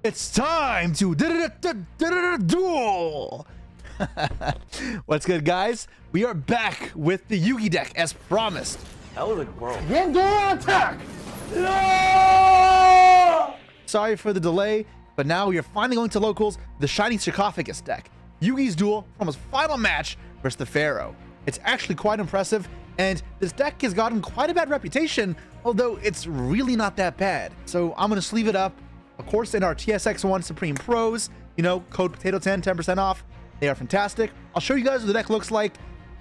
It's time to duel. What's good, guys? We are back with the Yugi deck as promised. That was a world. Yugioh attack! No! Sorry for the delay, but now we are finally going to locals, the Shiny Sarcophagus deck. Yugi's duel from his final match versus the Pharaoh. It's actually quite impressive, and this deck has gotten quite a bad reputation, although it's really not that bad. So I'm going to sleeve it up. Of course, in our TSX1 Supreme Pros, you know, code potato10, 10% off. They are fantastic. I'll show you guys what the deck looks like,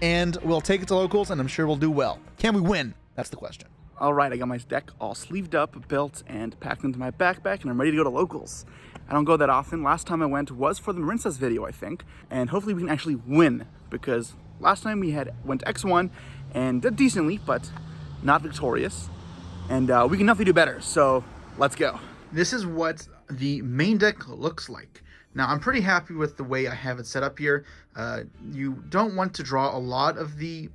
and we'll take it to locals, and I'm sure we'll do well. Can we win? That's the question. All right, I got my deck all sleeved up, built, and packed into my backpack, and I'm ready to go to locals. I don't go that often. Last time I went was for the Marincess video, I think, and hopefully we can actually win, because last time we went X1 and did decently, but not victorious, and we can definitely do better, so let's go. This is what the main deck looks like. Now, I'm pretty happy with the way I have it set up here. You don't want to draw a lot of the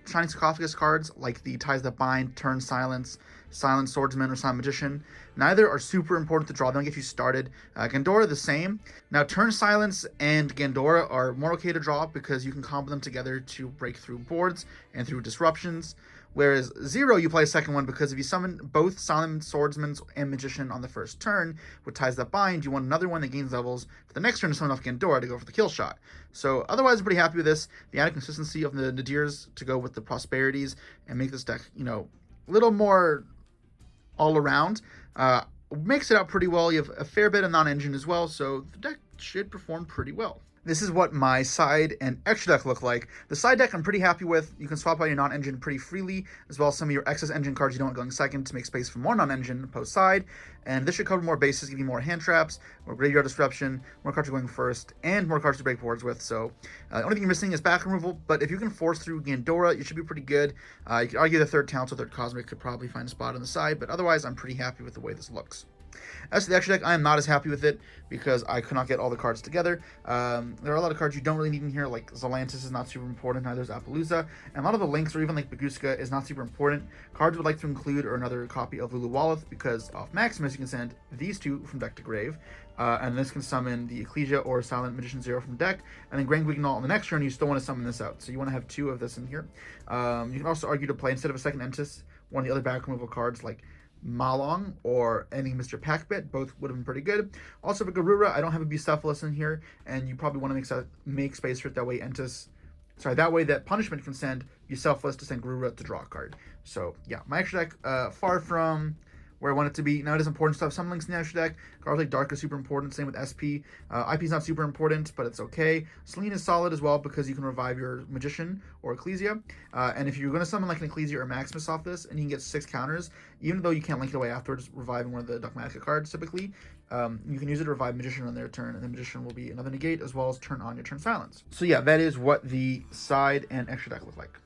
Shiny Sarcophagus cards, like the Ties That Bind, Turn Silence, Silent Swordsman, or Silent Magician. Neither are super important to draw. They don't get you started. Gandora, the same. Now, Turn Silence and Gandora are more okay to draw because you can combo them together to break through boards and through disruptions. Whereas Zero, you play a second one because if you summon both Silent Swordsman and Magician on the first turn with Ties That Bind, you want another one that gains levels for the next turn to summon off Gandora to go for the kill shot. So otherwise, I'm pretty happy with this. The added consistency of the Nadirs to go with the Prosperities and make this deck, you know, a little more all around. Makes it out pretty well. You have a fair bit of non-engine as well, so the deck should perform pretty well. This is what my side and extra deck look like. The side deck I'm pretty happy with. You can swap out your non-engine pretty freely, as well as some of your excess engine cards you don't want going second to make space for more non-engine post-side. And this should cover more bases, give you more hand traps, more graveyard disruption, more cards going first, and more cards to break boards with. So the only thing you're missing is back removal, but if you can force through Gandora, you should be pretty good. You could argue the third Talent or third Cosmic could probably find a spot on the side, but otherwise I'm pretty happy with the way this looks. As for the extra deck, I am not as happy with it because I could not get all the cards together. There are a lot of cards you don't really need in here, like Zelantis is not super important, neither is Appaloosa, and a lot of the links, or even like Baguska, is not super important. Cards would like to include or another copy of Lulu Walleth, because off Maximus you can send these two from deck to grave, and this can summon the Ecclesia or Silent Magician Zero from deck, and then Grand Guignol on the next turn you still want to summon this out, so you want to have two of this in here. You can also argue to play, instead of a second Entis, one of the other back removal cards like Malong or any Mr. Packbit. Both would have been pretty good. Also for Garura, I don't have a Bucephalus in here, and you probably want to make space for it, that way that way that Punishment can send Bucephalus to send Garura to draw a card. So yeah, my extra deck far from where I want it to be. Now it is important to have some links in the extra deck. Cards like Dark is super important, same with SP. IP is not super important, but it's okay. Selene is solid as well because you can revive your Magician or Ecclesia. And if you're going to summon like an Ecclesia or Maximus off this, and you can get 6 counters, even though you can't link it away afterwards, reviving one of the Dogmatica cards typically, you can use it to revive Magician on their turn, and the Magician will be another negate as well as turn on your turn silence. So yeah, that is what the side and extra deck look like.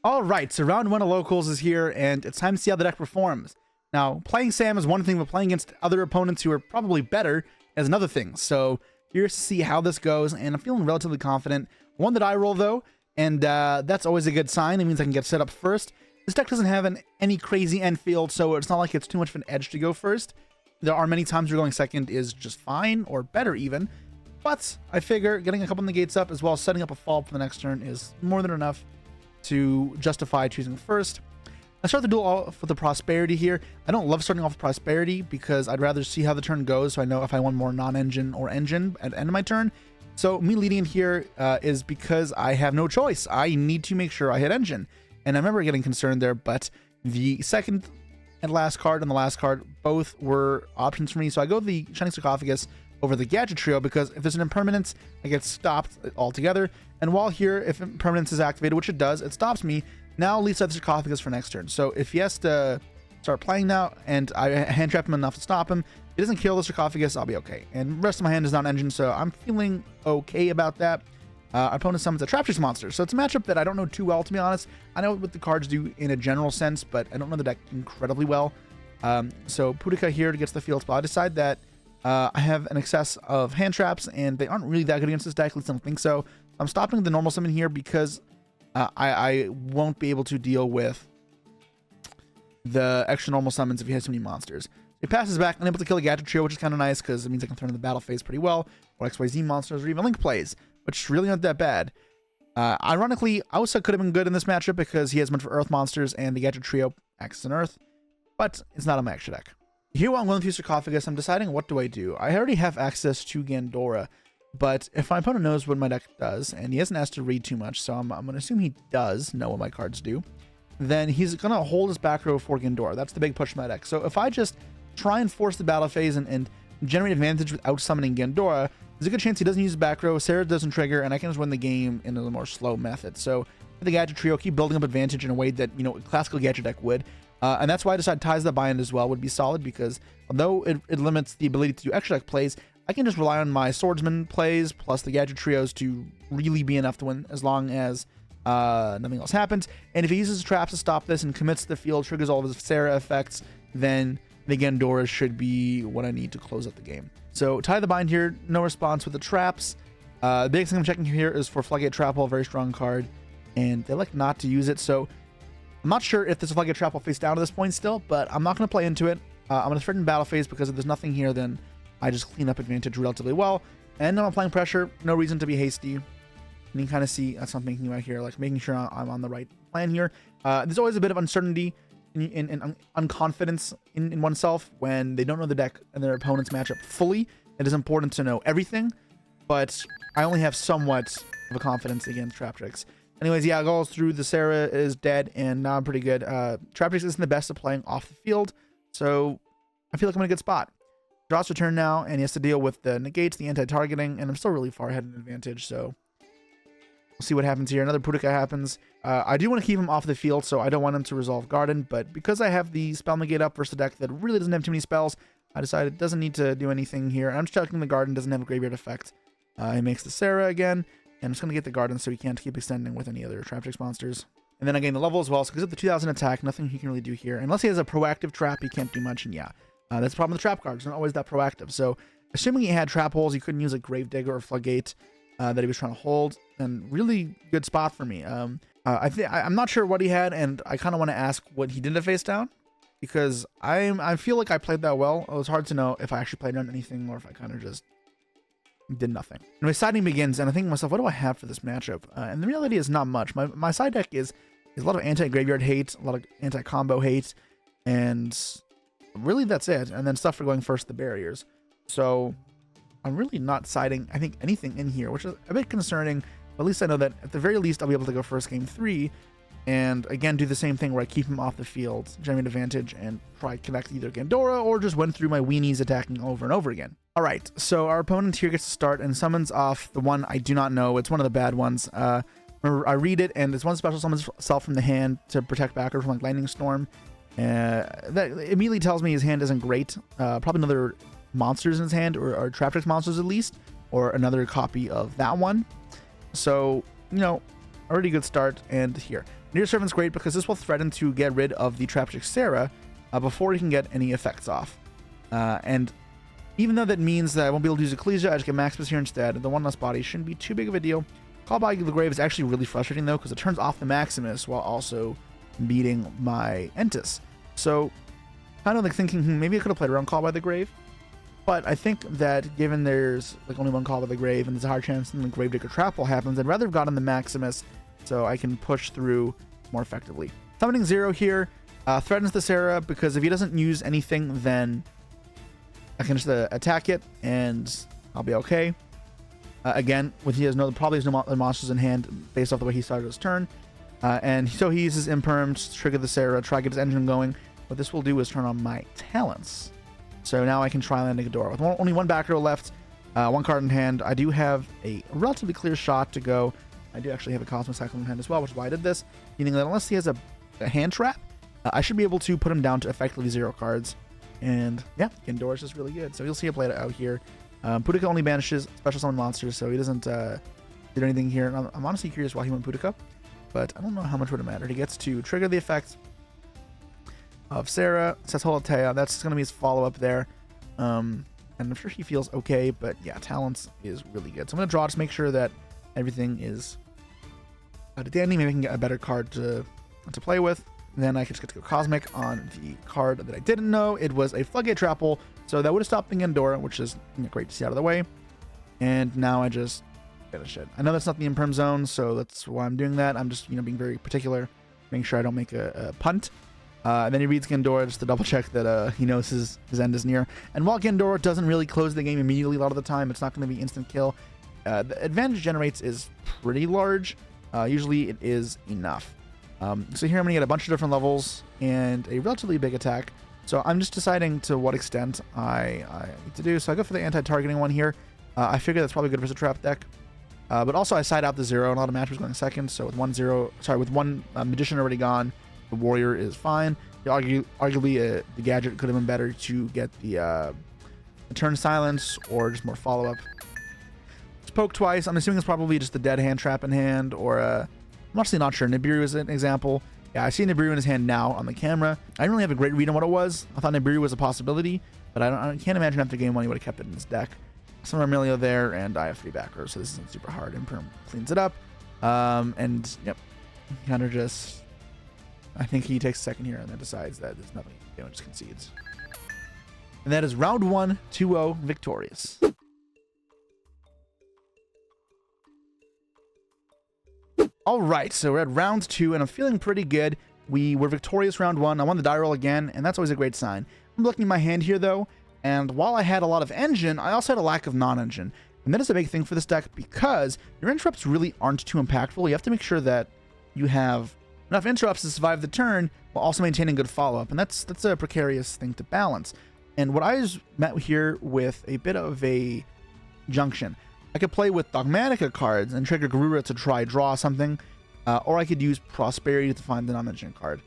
All right, so round 1 of locals is here, and it's time to see how the deck performs. Now, playing Sam is one thing, but playing against other opponents who are probably better is another thing. So here's to see how this goes, and I'm feeling relatively confident. One that I roll, though, and that's always a good sign. It means I can get set up first. This deck doesn't have any crazy end field, so it's not like it's too much of an edge to go first. There are many times where going second is just fine, or better even. But I figure getting a couple negates up, as well as setting up a fall for the next turn, is more than enough to justify choosing first. I start the duel off with the Prosperity here. I don't love starting off with Prosperity because I'd rather see how the turn goes so I know if I want more non-engine or engine at the end of my turn. So me leading in here is because I have no choice. I need to make sure I hit engine. And I remember getting concerned there, but the second and last card and the last card both were options for me. So I go the Shiny Sarcophagus over the Gadget Trio because if there's an impermanence, I get stopped altogether. And while here, if impermanence is activated, which it does, it stops me. Now at least I have the Sarcophagus for next turn. So if he has to start playing now and I hand trap him enough to stop him, if he doesn't kill the Sarcophagus, I'll be okay. And the rest of my hand is not engine, so I'm feeling okay about that. Our opponent summons a Traptrix monster, so it's a matchup that I don't know too well, to be honest. I know what the cards do in a general sense, but I don't know the deck incredibly well. So Pudica here to get to the field spot. I decide that I have an excess of hand traps, and they aren't really that good against this deck, at least I don't think so. I'm stopping the normal summon here because I won't be able to deal with the extra normal summons if he has too many monsters. He passes back, unable to kill a Gadget Trio, which is kind of nice because it means I can throw in the battle phase pretty well, or XYZ monsters, or even Link plays, which really not that bad. Ironically, Ausa could have been good in this matchup because he has meant for Earth monsters and the Gadget Trio acts on Earth, but it's not on my extra deck. Here while I'm going through Sarcophagus, I'm deciding what do I do. I already have access to Gandora, but if my opponent knows what my deck does, and he hasn't asked to read too much, so I'm going to assume he does know what my cards do, then he's going to hold his back row for Gandora. That's the big push in my deck. So if I just try and force the battle phase and generate advantage without summoning Gandora, there's a good chance he doesn't use the back row, Sarah doesn't trigger, and I can just win the game in a more slow method. So the Gadget Trio, keep building up advantage in a way that, you know, a classical Gadget deck would. And that's why I decided Ties the Bind as well would be solid, because although it limits the ability to do extra deck plays, I can just rely on my Swordsman plays plus the Gadget Trios to really be enough to win, as long as nothing else happens. And if he uses traps to stop this and commits to the field, triggers all of his Sarah effects, then the Gandora should be what I need to close out the game. So Tie the Bind here, no response with the traps. The biggest thing I'm checking here is for Floodgate Trap Hole, very strong card, and they like not to use it. So I'm not sure if this Floodgate Trap Hole face down to this point still, but I'm not going to play into it. I'm going to threaten battle phase because if there's nothing here, then I just clean up advantage relatively well. And I'm applying pressure, no reason to be hasty. And you can kind of see that's what I'm thinking right here, like making sure I'm on the right plan here. There's always a bit of uncertainty and unconfidence in oneself when they don't know the deck and their opponent's matchup fully. It is important to know everything, but I only have somewhat of a confidence against Trap Tricks. Anyways, yeah, goes through. The Sarah is dead, and now I'm pretty good. Trap Tricks isn't the best at playing off the field, so I feel like I'm in a good spot. Draws a turn now, and he has to deal with the negates, the anti-targeting, and I'm still really far ahead in advantage, so we'll see what happens here. Another Pudica happens. I do want to keep him off the field, so I don't want him to resolve Garden, but because I have the spell negate up versus a deck that really doesn't have too many spells, I decided it doesn't need to do anything here. I'm just checking the Garden doesn't have a graveyard effect. He makes the Sarah again, and I'm just going to get the Garden so he can't keep extending with any other Trap Tricks monsters. And then I gain the level as well, so because of the 2000 attack, nothing he can really do here. Unless he has a proactive trap, he can't do much, and yeah. That's the problem with the trap cards. They're not always that proactive. So assuming he had trap holes, he couldn't use a Gravedigger or Floodgate that he was trying to hold. And really good spot for me. I'm not sure what he had, and I kind of want to ask what he did to face down, because I feel like I played that well. It was hard to know if I actually played on anything or if I kind of just did nothing. And my siding begins, and I think to myself, what do I have for this matchup? And the reality is not much. My side deck is a lot of anti-graveyard hate, a lot of anti-combo hate, and really that's it. And then stuff for going first, the barriers. So I'm really not siding, I think, anything in here, which is a bit concerning. But at least I know that at the very least I'll be able to go first game 3 and again do the same thing where I keep him off the field, generate advantage, and try to connect either Gandora or just win through my weenies attacking over and over again. Alright, so our opponent here gets to start and summons off the one I do not know. It's one of the bad ones. Remember, I read it, and it's one special summons itself from the hand to protect backer from like Lightning Storm. That immediately tells me his hand isn't great. Probably another monsters in his hand, or Trap Tricks monsters at least, or another copy of that one. So, you know, already good start. And here, Near Servant's great because this will threaten to get rid of the Trap Trick Sarah before he can get any effects off. And even though that means that I won't be able to use Ecclesia, I just get Maximus here instead. The one less body shouldn't be too big of a deal. Call by the Grave is actually really frustrating though, because it turns off the Maximus while also beating my Entis. So kind of like thinking, maybe I could have played around Call by the Grave. But I think that given there's like only one Call by the Grave and there's a higher chance that the Gravedigger Trap will happen, I'd rather have gotten the Maximus so I can push through more effectively. Summoning 0 here threatens the Sarah, because if he doesn't use anything, then I can just attack it and I'll be okay. Again, with he has probably has no other monsters in hand based off the way he started his turn. And so he uses Imperm to trigger the Sarah, try to get his engine going. What this will do is turn on my talents. So now I can try landing Ghidorah. With only one back row left, one card in hand, I do have a relatively clear shot to go. I do actually have a Cosmic Cyclone in hand as well, which is why I did this. Meaning that unless he has a hand trap, I should be able to put him down to effectively 0 cards. And yeah, Ghidorah is just really good. So you'll see it played out here. Pudica only banishes special summon monsters, so he doesn't do anything here. And I'm honestly curious why he went Pudica, but I don't know how much would have mattered. He gets to trigger the effect of Sarah, says Holotea. That's going to be his follow-up there. And I'm sure he feels okay, but yeah, Talents is really good. So I'm going to draw to make sure that everything is dandy. Maybe I can get a better card to play with. then I could just get to go Cosmic on the card that I didn't know. It was a Floodgate Trapple, so that would have stopped being Endora, which is great to see out of the way. And now I just finish it. I know that's not the Imperm Zone, so that's why I'm doing that. I'm just, being very particular, making sure I don't make a punt. And then he reads Gendora just to double check that he knows his end is near. And while Gendora doesn't really close the game immediately a lot of the time, it's not going to be instant kill. The advantage it generates is pretty large. Usually it is enough. So here I'm going to get a bunch of different levels and a relatively big attack. So I'm just deciding to what extent I need to do. So I go for the anti-targeting one here. I figure that's probably good versus a trap deck. But also I side out the 0 and a lot of matches going second. So with with one Magician already gone, the Warrior is fine. Arguably the Gadget could have been better to get the turn silence or just more follow-up. Just poke twice. I'm assuming it's probably just the dead hand trap in hand, or I'm actually not sure. Nibiru is an example. Yeah, I see Nibiru in his hand now on the camera. I didn't really have a great read on what it was. I thought Nibiru was a possibility, but I can't imagine after game 1 he would have kept it in his deck. Some Armelio there, and I have 3 backers, so this isn't super hard. Imperm cleans it up. And yep, kind of just, I think he takes a second here and then decides that there's nothing he can do and just concedes. And that is round 1, 2-0, victorious. All right, so we're at round 2, and I'm feeling pretty good. We were victorious round 1. I won the die roll again, and that's always a great sign. I'm looking at my hand here, though, and while I had a lot of engine, I also had a lack of non-engine. And that is a big thing for this deck because your interrupts really aren't too impactful. You have to make sure that you have enough interrupts to survive the turn while also maintaining good follow-up, and that's a precarious thing to balance. And what I was met here with a bit of a junction. I could play with Dogmatica cards and trigger Garura to try draw something, or I could use Prosperity to find the non-engine card.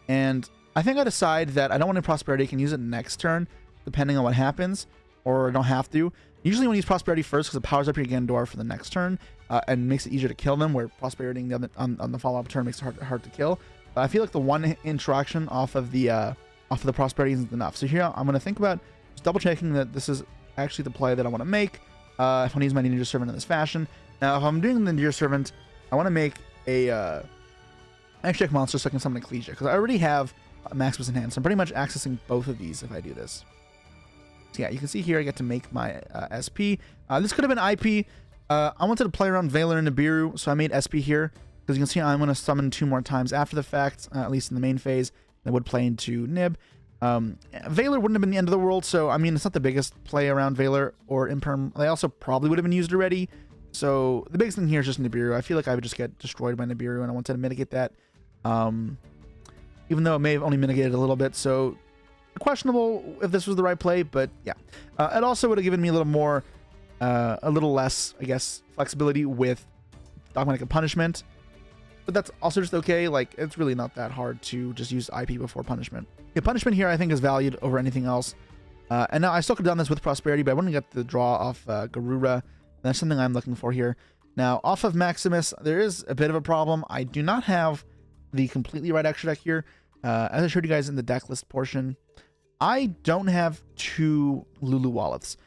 And I think I decide that I don't want any Prosperity. I can use it next turn, depending on what happens, or I don't have to. Usually when you use Prosperity first, because it powers up your Gendora for the next turn, and makes it easier to kill them, where Prosperity on the follow-up turn makes it hard to kill. But I feel like the one interaction off of the Prosperity isn't enough. So here I'm going to think about just double-checking that this is actually the play that I want to make. If I want to use my Ninja Servant in this fashion. Now, if I'm doing the Ninja Servant, I want to make a X-Check monster so I can summon Ecclesia, because I already have Maximus in hand, so I'm pretty much accessing both of these if I do this. So yeah, you can see here I get to make my SP. This could have been IP. I wanted to play around Valor and Nibiru, so I made SP here, because you can see I'm going to summon 2 more times after the fact, at least in the main phase. That would play into Nib. Valor wouldn't have been the end of the world, so I mean, it's not the biggest play around Valor or Imperm. They also probably would have been used already. So the biggest thing here is just Nibiru. I feel like I would just get destroyed by Nibiru, and I wanted to mitigate that. Even though it may have only mitigated a little bit, so questionable if this was the right play, but yeah. It also would have given me a little more, a little less, I guess, flexibility with Dogmatic Punishment. But that's also just okay. Like, it's really not that hard to just use IP before Punishment. Yeah, Punishment here I think is valued over anything else. And now I still could have done this with Prosperity, but I want to get the draw off Garura. That's something I'm looking for here. Now, off of Maximus, there is a bit of a problem. I do not have the completely right extra deck here. As I showed you guys in the deck list portion, I don't have 2 Lulu Wallets.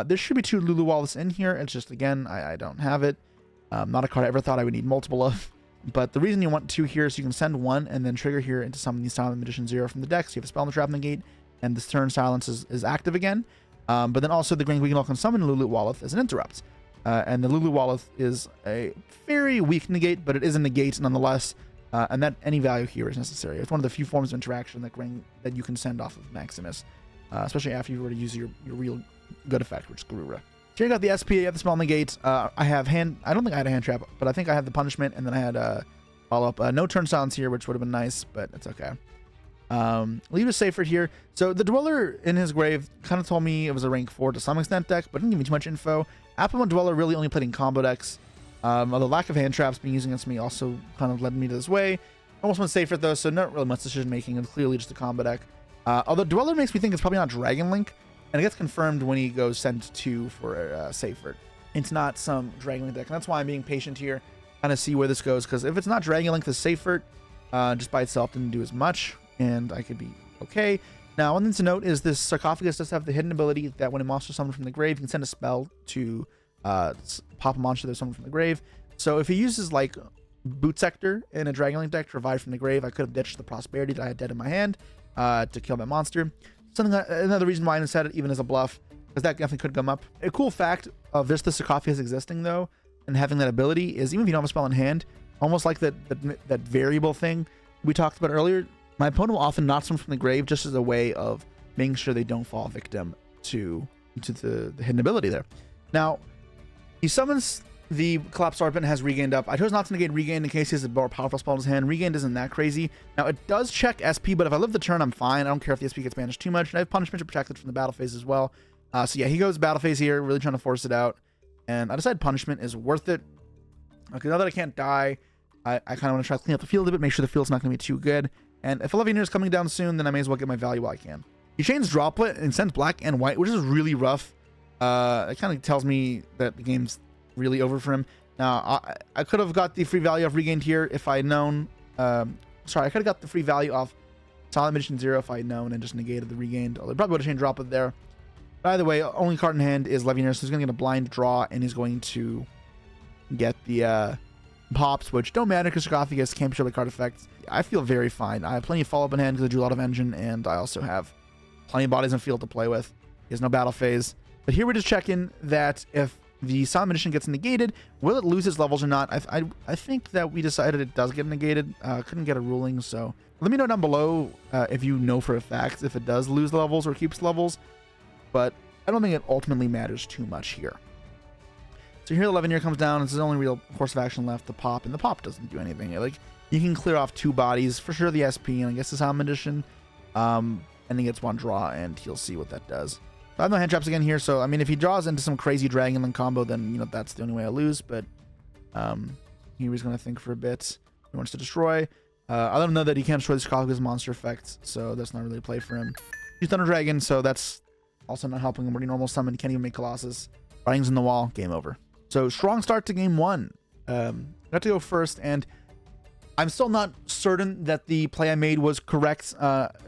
There should be 2 Lulu Wallets in here. It's just, again, I don't have it. Not a card I ever thought I would need multiple of. But the reason you want 2 here is so you can send 1 and then trigger here into summon the Silent Magician 0 from the deck. So you have a spell on the trap negate, and this turn silence is active again. But then also the Grand Guignol can summon Lulu Walleth as an interrupt. And the Lulu Walleth is a very weak negate, but it is a negate nonetheless. And that any value here is necessary. It's one of the few forms of interaction that you can send off of Maximus, especially after you already use your real good effect, which is Garura. So you got the SP, you have the spell negate. I have hand. I don't think I had a hand trap, but I think I had the punishment, and then I had follow up. No turn silence here, which would have been nice, but it's okay. Leave a Seyfried here. So the Dweller in his grave kind of told me it was a rank 4 to some extent deck, but didn't give me too much info. Appleman Dweller really only played in combo decks. The lack of hand traps being used against me also kind of led me to this way. Almost went Seyfried though, so not really much decision making. It's clearly just a combo deck. Although Dweller makes me think it's probably not Dragon Link, and it gets confirmed when he goes send 2 for Seyfried. It's not some Dragon Link deck, and that's why I'm being patient here, kind of see where this goes, because if it's not Dragon Link, the Seyfried just by itself didn't do as much, and I could be okay. Now, one thing to note is this Sarcophagus does have the hidden ability that when a monster is summoned from the grave, you can send a spell to pop a monster that's summoned from the grave. So if he uses like Boot Sector in a Dragonlink deck to revive from the grave. I could have ditched the Prosperity that I had dead in my hand to kill my monster. Another reason why I said it even as a bluff, because that definitely could come up. A cool fact of this, the Sarcophagus existing though, and having that ability is even if you don't have a spell in hand, almost like that variable thing we talked about earlier, my opponent will often knock them from the grave just as a way of making sure they don't fall victim to the hidden ability there. Now, he summons the Collapsed Serpent, has Regained up. I chose not to negate Regained in case he has a more powerful spell in his hand. Regained isn't that crazy. Now, it does check SP, but if I live the turn, I'm fine. I don't care if the SP gets banished too much. And I have Punishment to protect it from the battle phase as well. So yeah, he goes battle phase here, really trying to force it out. And I decided Punishment is worth it. Okay, now that I can't die, I kind of want to try to clean up the field a bit, make sure the field's not going to be too good. And if 11 years coming down soon, then I may as well get my value while I can. He chains Droplet and sends black and white, which is really rough. It kind of tells me that the game's really over for him. Now, I could have got the free value of Regained here if I had known. Sorry, I could have got the free value off Silent Magician 0 if I had known and just negated the Regained. Although I probably would have chained Droplet there. But either way, only card in hand is Legionnaire, so he's going to get a blind draw, and he's going to get the pops, which don't matter because Sarcophagus can't show the card effects. I feel very fine. I have plenty of follow-up in hand because I drew a lot of engine, and I also have plenty of bodies in field to play with. He has no battle phase. But here we're just checking that if the Silent Magician gets negated, will it lose its levels or not? I think that we decided it does get negated. Couldn't get a ruling, so let me know down below if you know for a fact if it does lose levels or keeps levels. But I don't think it ultimately matters too much here. So here 11 year comes down. It's the only real course of action left, the pop, and the pop doesn't do anything. Like, you can clear off 2 bodies, for sure the SP, and I guess the Silent Magician. And he gets 1 draw, and he'll see what that does. I have no hand traps again here, so I mean, if he draws into some crazy Dragonlink combo, then, you know, that's the only way I lose. But here he's going to think for a bit. He wants to destroy. I let him know that he can't destroy the Sarcophagus monster effect, so that's not really a play for him. He's Thunder Dragon, so that's also not helping him. When he normal summon, he can't even make Colossus. Writings in the wall, game over. So strong start to game 1. Got to go first, and I'm still not certain that the play I made was correct,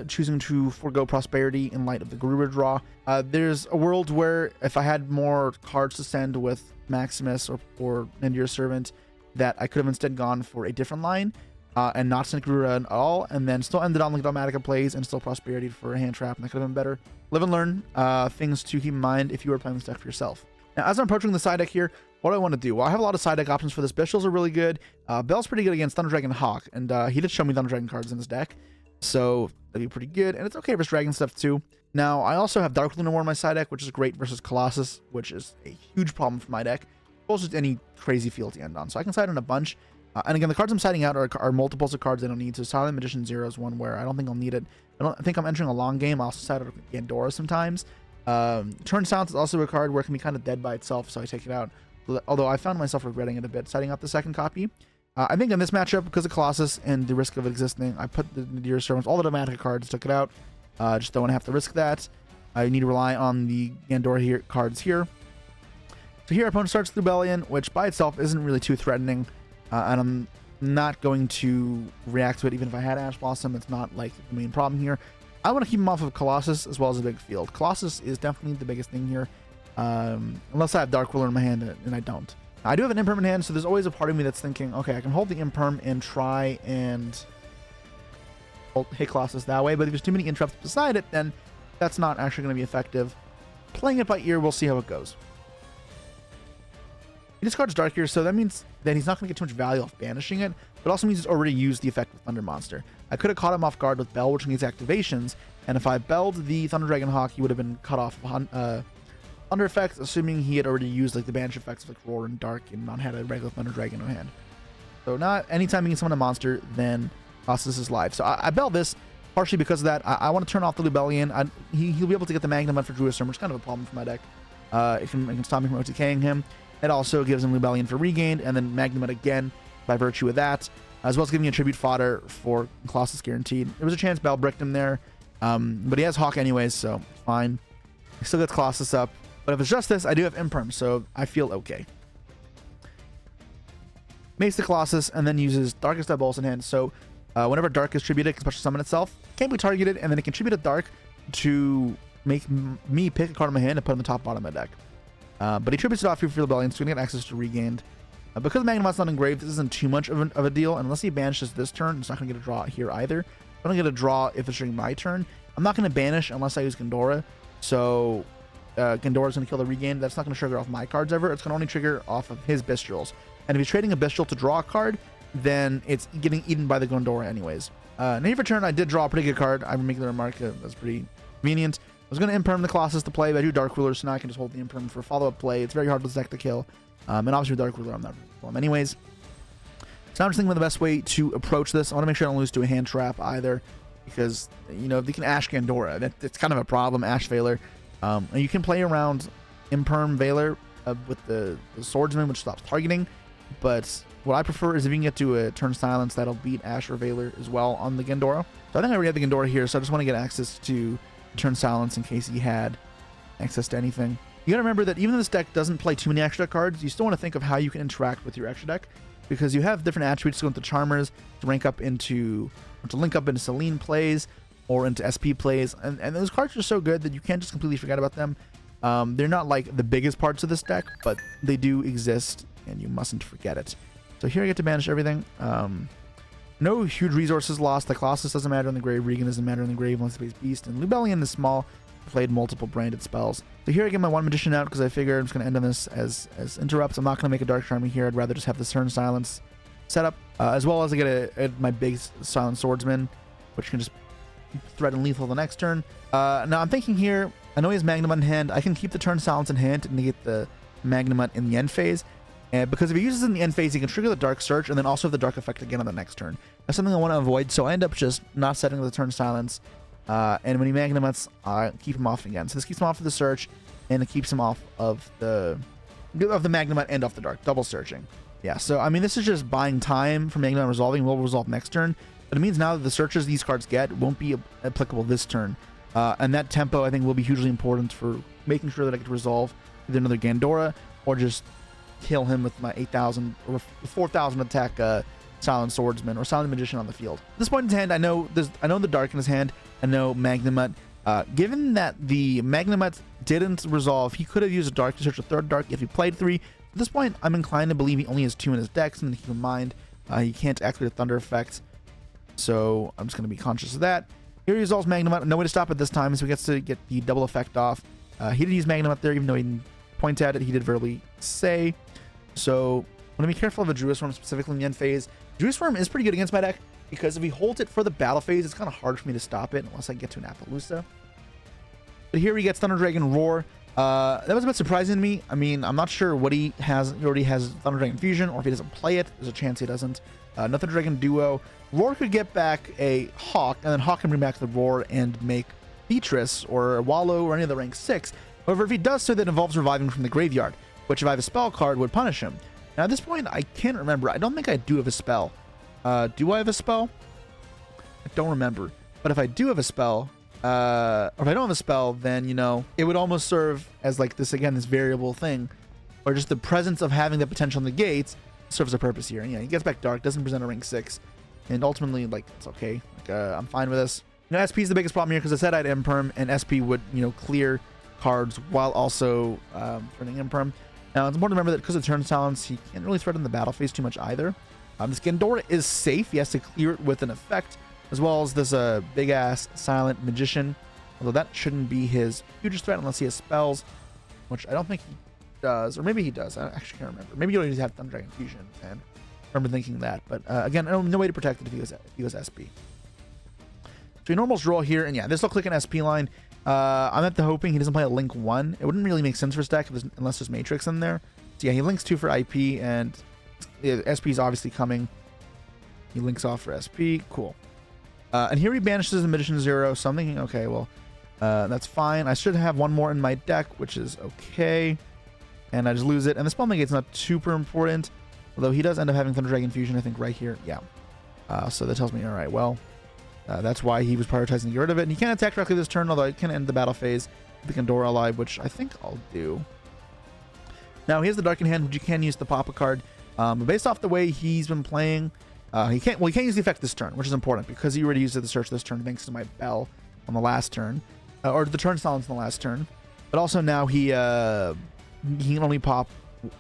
choosing to forego Prosperity in light of the Garuda draw. There's a world where if I had more cards to send with Maximus or Endur Servant, that I could have instead gone for a different line and not sent Garuda at all, and then still ended on like Dogmatica plays and still Prosperity for a hand trap, and that could have been better. Live and learn, things to keep in mind if you were playing this deck for yourself. Now, as I'm approaching the side deck here, what do I want to do? Well, I have a lot of side deck options for this. Bishals are really good. Bell's pretty good against Thunder Dragon Hawk, and he did show me Thunder Dragon cards in his deck, so that'd be pretty good. And it's okay versus Dragon stuff too. Now, I also have Dark Lunar War in my side deck, which is great versus Colossus, which is a huge problem for my deck. Also, just any crazy field to end on. So I can side on a bunch. And again, the cards I'm siding out are multiples of cards I don't need. So Silent Magician 0 is one where I don't think I'll need it. I think I'm entering a long game. I also side out Gandora sometimes. Turn Silence is also a card where it can be kind of dead by itself, so I take it out. Although I found myself regretting it a bit, setting out the second copy. I think in this matchup, because of Colossus and the risk of it existing, I put the Endur Servants, all the Dogmatica cards, took it out. Just don't want to have to risk that. I need to rely on the Gandora cards here. So here, opponent starts the Rebellion, which by itself isn't really too threatening. And I'm not going to react to it, even if I had Ash Blossom. It's not like the main problem here. I want to keep him off of Colossus as well as a big field. Colossus is definitely the biggest thing here. Unless I have Dark Ruler in my hand, and I don't. I do have an Imperm in hand, so there's always a part of me that's thinking, okay, I can hold the Imperm and try and hit Colossus that way, but if there's too many interrupts beside it, then that's not actually going to be effective. Playing it by ear, we'll see how it goes. He discards Dark here, so that means that he's not going to get too much value off banishing it, but also means he's already used the effect with Thunder Monster. I could have caught him off guard with Bell, which needs activations, and if I belled the Thunder Dragon Hawk, he would have been cut off Thunder effects, assuming he had already used like the banish effects of like Roar and Dark and not had a regular Thunder Dragon in hand. So not anytime you can summon a monster, then Colossus is live. So I bell this partially because of that. I want to turn off the Rebellion. He'll be able to get the Magnum Mud for Druistorm, which is kind of a problem for my deck. It can stop me from OTKing him. It also gives him Rebellion for Regained, and then Magnum Mud again by virtue of that, as well as giving me a Tribute Fodder for Colossus guaranteed. There was a chance Bell bricked him there, but he has Hawk anyways, so fine. He still gets Colossus up. But if it's just this, I do have Imperm, so I feel okay. Mace the Colossus, and then uses Darkest Diabolus in hand. So whenever Dark is tributed, it can special summon itself. Can't be targeted, and then it can tribute a Dark to make me pick a card in my hand and put it on the top bottom of my deck. But he tributes it off here for Rebellion, so we can get access to Regained. Because Magnemite's not engraved, this isn't too much of a deal. Unless he banishes this turn, it's not going to get a draw here either. I don't get a draw if it's during my turn. I'm not going to banish unless I use Ghidorah. So Ghidorah's going to kill the regain. That's not going to trigger off my cards ever. It's going to only trigger off of his Bestials. And if he's trading a Bestial to draw a card, then it's getting eaten by the Ghidorah anyways. Now here for turn, I did draw a pretty good card. I'm making the remark that's pretty convenient. I was going to Imperm the Colossus to play, but I do Dark Ruler, so now I can just hold the Imperm for follow-up play. It's very hard for this deck to kill. And obviously with Dark Ruler, I'm not going to kill him anyways. So I'm just thinking about the best way to approach this. I want to make sure I don't lose to a hand trap either, because, you know, if they can Ash Ghidorah, that's kind of a problem, Ash Veiler. And you can play around Imperm Veiler with the Swordsman, which stops targeting, but what I prefer is if you can get to a turn silence, that'll beat Ash or Veiler as well on the Ghidorah. So I think I already have the Ghidorah here, so I just want to get access to turn silence in case he had access to anything. You gotta remember that even though this deck doesn't play too many extra deck cards, you still want to think of how you can interact with your extra deck, because you have different attributes to go into Charmers, to rank up into, or to link up into Selene plays, or into SP plays, and those cards are so good that you can't just completely forget about them. They're not like the biggest parts of this deck, but they do exist, and you mustn't forget it. So here I get to banish everything. No huge resources lost. The Colossus doesn't matter in the grave. Regan doesn't matter in the grave unless it plays Beast. And Lubellion is small. Played multiple branded spells. So here I get my one Magician out because I figure I'm just going to end on this as interrupts. I'm not going to make a Dark Charming here. I'd rather just have the turn silence set up. As well as I get my big Silent Swordsman, which can just threaten lethal the next turn. Now I'm thinking here, I know he has Magnemite in hand. I can keep the turn silence in hand to negate the Magnemite in the end phase. And because if he uses it in the end phase, he can trigger the Dark Search and then also have the Dark Effect again on the next turn. That's something I want to avoid, so I end up just not setting the turn silence. And when he Magnemites, I keep him off again. So this keeps him off of the Search, and it keeps him off of the Magnemite and off the Dark, double searching. Yeah, so I mean, this is just buying time for Magnemite resolving. Will resolve next turn, but it means now that the searches these cards get won't be applicable this turn. And that tempo, I think, will be hugely important for making sure that I get to resolve either another Ghidorah or just kill him with my 8,000 or 4,000 attack Silent Swordsman or Silent Magician on the field. At this point in his hand, I know the Dark in his hand. I know Magnemite. Given that the Magnemite didn't resolve, he could have used a Dark to search a third Dark if he played 3. At this point, I'm inclined to believe he only has 2 in his deck, something to keep in mind. He can't activate a Thunder effect, so I'm just going to be conscious of that. Here he resolves Magnemite. No way to stop it this time, so he gets to get the double effect off. He did use Magnemite there, even though he didn't point at it. He did verbally say. So I'm going to be careful of a Druid Swarm, specifically in the end phase. Druid Swarm is pretty good against my deck, because if he holds it for the battle phase, it's kind of hard for me to stop it unless I get to an Appaloosa. But here he gets Thunder Dragon Roar. That was a bit surprising to me. I mean, I'm not sure what he has. He already has Thunder Dragon Fusion, or if he doesn't play it, there's a chance he doesn't. Nothing Dragon Duo. Roar could get back a Hawk, and then Hawk can bring back the Roar and make Beatrice or Wallow or any of the rank 6. However, if he does so, that involves reviving from the graveyard, which if I have a spell card would punish him. Now at this point, I can't remember. I don't think I do have a spell. Do I have a spell? I don't remember. But if I do have a spell, or if I don't have a spell, then, you know, it would almost serve as like this, again, this variable thing, or just the presence of having the potential negates serves a purpose here. And yeah, he gets back Dark, doesn't present a rank 6, and ultimately, like, it's okay. Like, I'm fine with this. You know, SP is the biggest problem here because I said I'd Imperm, and SP would, you know, clear cards while also threatening Imperm. Now, it's important to remember that because of turn silence, he can't really threaten the battle phase too much either. This Ghidorah is safe. He has to clear it with an effect, as well as this big-ass Silent Magician, although that shouldn't be his hugest threat unless he has spells, which I don't think he does, or maybe he does. I actually can't remember. Maybe you don't need to have Thunder Dragon Fusion, and I remember thinking that. But again, no way to protect it if he goes SP. So he normals draw here, and yeah, this will click an SP line. I'm at the hoping he doesn't play a Link 1. It wouldn't really make sense for his deck unless there's Matrix in there. So yeah, he links 2 for IP, and SP is obviously coming. He links off for SP. Cool. And here he banishes the Magician 0, so I'm thinking, okay, well, that's fine. I should have 1 more in my deck, which is okay. And I just lose it. And the spell negate's not super important, although he does end up having Thunder Dragon Fusion, I think, right here. Yeah. So that tells me, all right, well, that's why he was prioritizing to get rid of it. And he can't attack directly this turn, although it can end the battle phase with the Ghidorah alive, which I think I'll do. Now, he has the Dark in hand, which you can use the Papa card. But based off the way he's been playing, he can't use the effect this turn, which is important because he already used it to search this turn thanks to my bell on the last turn, or the turn silence on the last turn. But also now he can only pop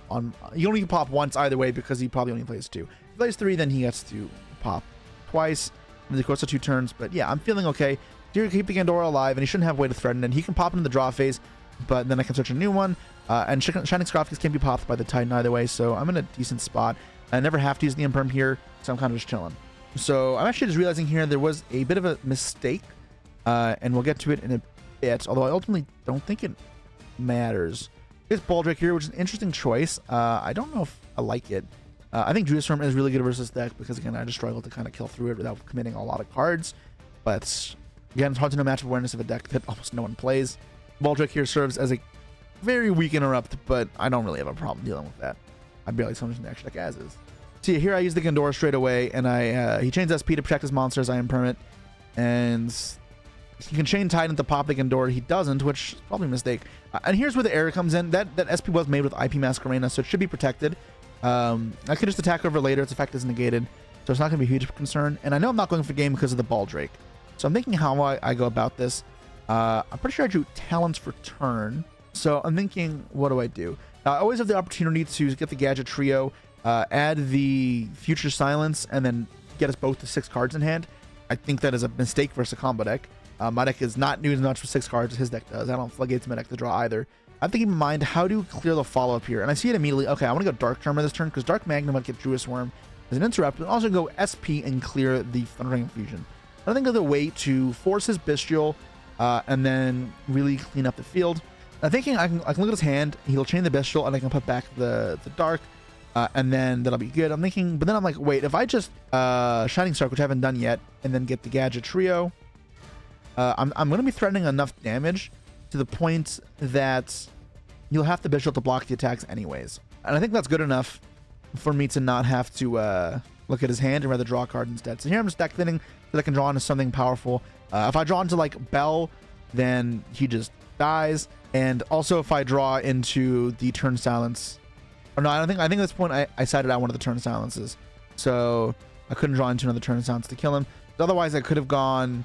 on. He only can pop once either way because he probably only plays 2. If he plays 3, then he gets to pop twice. And of course, 2 turns. But yeah, I'm feeling okay. Here, keep the Gandora alive, and he shouldn't have a way to threaten it. He can pop into the draw phase, but then I can search a new one. And Shining Scarfix can be popped by the Titan either way, so I'm in a decent spot. I never have to use the Imperm here, so I'm kind of just chilling. So I'm actually just realizing here there was a bit of a mistake, and we'll get to it in a bit, although I ultimately don't think it matters. It's Baldrake here, which is an interesting choice. I don't know if I like it. I think Duel is really good versus deck because, again, I just struggle to kind of kill through it without committing a lot of cards. But, again, it's hard to know matchup awareness of a deck that almost no one plays. Baldrake here serves as a very weak interrupt, but I don't really have a problem dealing with that. I barely summon the extra deck as is. See, here I use the Gandora straight away, and he chains SP to protect his monsters. I imperm it, and he can chain Titan to pop the Gandora. He doesn't, which is probably a mistake. And here's where the error comes in. That SP was made with IP Masquerena, so it should be protected. I can just attack over later. Its effect is negated, so it's not going to be a huge concern. And I know I'm not going for game because of the Baldrake. So I'm thinking how I go about this. I'm pretty sure I drew Talents for turn. So I'm thinking, what do I do? I always have the opportunity to get the Gadget Trio, add the Future Silence, and then get us both to 6 cards in hand. I think that is a mistake versus a combo deck. My deck is not new as much for 6 cards as his deck does. I don't floodgates my deck to draw either. I'm thinking in mind, how to clear the follow-up here. And I see it immediately. Okay, I want to go Dark Charmer this turn because Dark Magnum might get Druid Worm as an interrupt, but also go SP and clear the Thundering Infusion. I think of the way to force his Bestial and then really clean up the field. I'm thinking I can look at his hand, he'll chain the Bestial, and I can put back the Dark, and then that'll be good. I'm thinking, but then I'm like, wait, if I just Shining Star, which I haven't done yet, and then get the Gadget Trio, I'm going to be threatening enough damage to the point that you'll have the Bestial to block the attacks anyways. And I think that's good enough for me to not have to look at his hand and rather draw a card instead. So here I'm just deck thinning so that I can draw into something powerful. If I draw into like Bell, then he just dies. And also if I draw into the turn silence, or no, I think at this point I sided out one of the turn silences. So I couldn't draw into another turn silence to kill him. Otherwise I could have gone,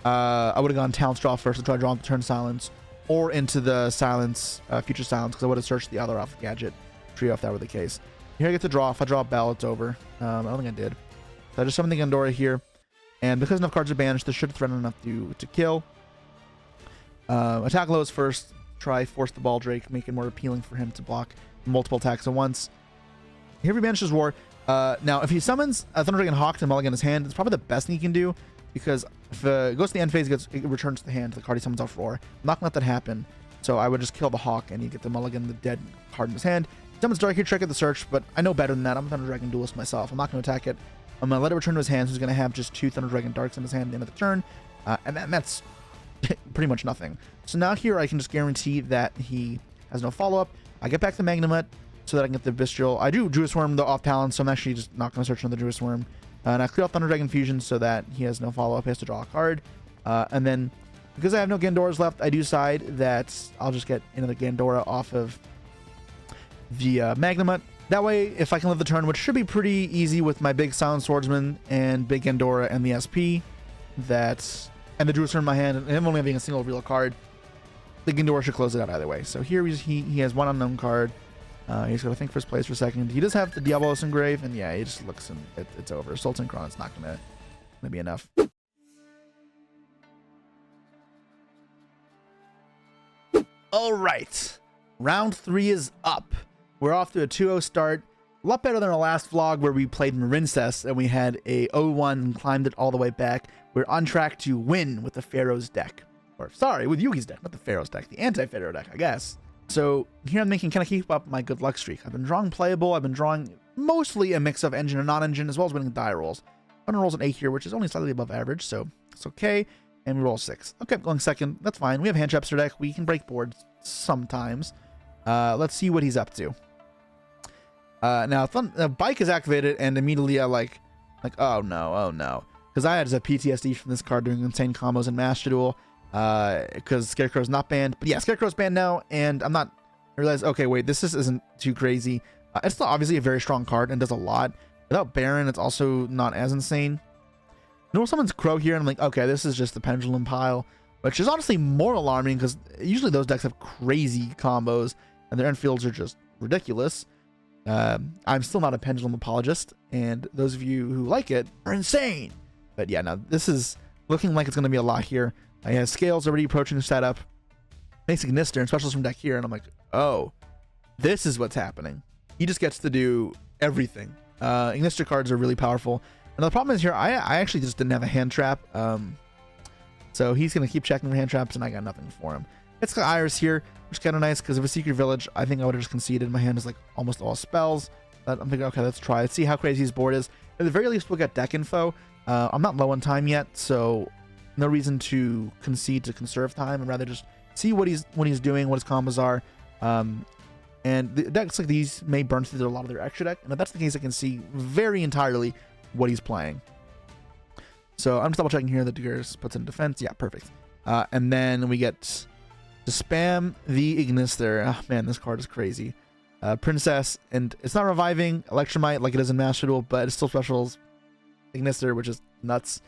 I would have gone Talents Draw first to try to draw into turn silence, or into the silence, Future Silence, because I would have searched the other off the Gadget Trio if that were the case. Here I get to draw. If I draw a Bell, it's over. I don't think I did. So I just summon the Gandora here. And because enough cards are banished, this should threaten enough to kill. Attack lows first. Try force the Baldrake, make it more appealing for him to block multiple attacks at once. Here he banishes War. Now, if he summons a Thunder Dragon Hawk to mulligan his hand, it's probably the best thing he can do, because if it goes to the end phase, it returns to the hand, the card he summons off Roar. I'm not going to let that happen, so I would just kill the Hawk, and he'd get the mulligan, the dead card in his hand. He summons Dark here, trigger the search, but I know better than that. I'm a Thunder Dragon Duelist myself. I'm not going to attack it. I'm going to let it return to his hand, so he's going to have just 2 Thunder Dragon Darks in his hand at the end of the turn, and that's pretty much nothing. So now here I can just guarantee that he has no follow-up. I get back the Magnamut so that I can get the Bestial. I do Druid Worm off talent, so I'm actually just not going to search another Druid Worm. And I clear off Thunder Dragon Fusion so that he has no follow-up. He has to draw a card. And then, because I have no Gandoras left, I do decide that I'll just get another Gandora off of the Magnamut. That way, if I can live the turn, which should be pretty easy with my big Silent Swordsman and big Gandora and the SP, and the Druid Worm in my hand, and him only having a single real card, the Gandora should close it out either way. So here he has one unknown card. He's got to think first place for a second. He does have the Diabolos Engrave, and yeah, he just looks and it's over. Sultan Chron's not gonna be enough. All right, round 3 is up. We're off to a 2-0 start. A lot better than our last vlog where we played Marincess and we had a 0-1 and climbed it all the way back. We're on track to win with the Pharaoh's deck. Or sorry, with Yugi's deck, not the Pharaoh's deck, the anti-Pharaoh deck, I guess. So here I'm thinking, can I keep up my good luck streak? I've been drawing playable. I've been drawing mostly a mix of engine and non-engine, as well as winning die rolls. I'm rolls an 8 here, which is only slightly above average, so it's okay. And we roll 6. Okay, going second. That's fine. We have hand traps for deck. We can break boards sometimes. Let's see what he's up to. Now, Bike is activated, and immediately I like, oh no. Because I had a PTSD from this card doing insane combos in Master Duel. Because Scarecrow's not banned. But yeah, Scarecrow's banned now, and I realized, okay, wait, this isn't too crazy. It's still obviously a very strong card and does a lot. Without Baron, it's also not as insane. Normal summons Crow here, and I'm like, okay, this is just the Pendulum Pile, which is honestly more alarming because usually those decks have crazy combos, and their end fields are just ridiculous. I'm still not a pendulum apologist, and those of you who like it are insane. But yeah, no, this is looking like it's going to be a lot here. I have Scales already approaching the setup. Makes Ignister and specials from deck here, and I'm like, oh, this is what's happening. He just gets to do everything. Ignister cards are really powerful. And the problem is here, I actually just didn't have a hand trap. So he's going to keep checking for hand traps, and I got nothing for him. It's got Iris here, which is kind of nice, because if a Secret Village, I think I would have just conceded. My hand is like almost all spells. But I'm thinking, okay, let's try. Let's see how crazy his board is. At the very least, we'll get deck info. I'm not low on time yet, so no reason to concede to conserve time, and rather just see what he's doing, what his combos are. And the decks like these may burn through a lot of their extra deck, and if that's the case, I can see very entirely what he's playing. So I'm just double checking here that Daguerre's puts in defense. Yeah, perfect. And then we get to spam the Ignister. Oh man, this card is crazy. Princess, and it's not reviving Electromite like it is in Master Duel, but it's still specials Ignister, which is nuts.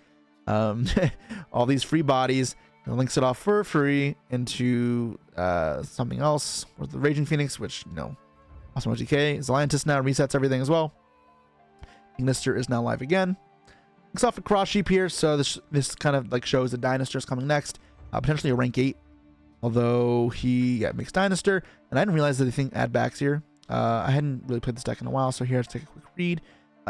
All these free bodies, and links it off for free into something else with the Raging Phoenix, which, you know, awesome OTK. Zoliantis now resets everything as well. Ignister is now live again. Links off a Cross Sheep here, so this kind of like shows the Dynastor is coming next, potentially a rank 8. Although he makes Dynastor, and I didn't realize that the thing add backs here. I hadn't really played this deck in a while, so here, let's take a quick read.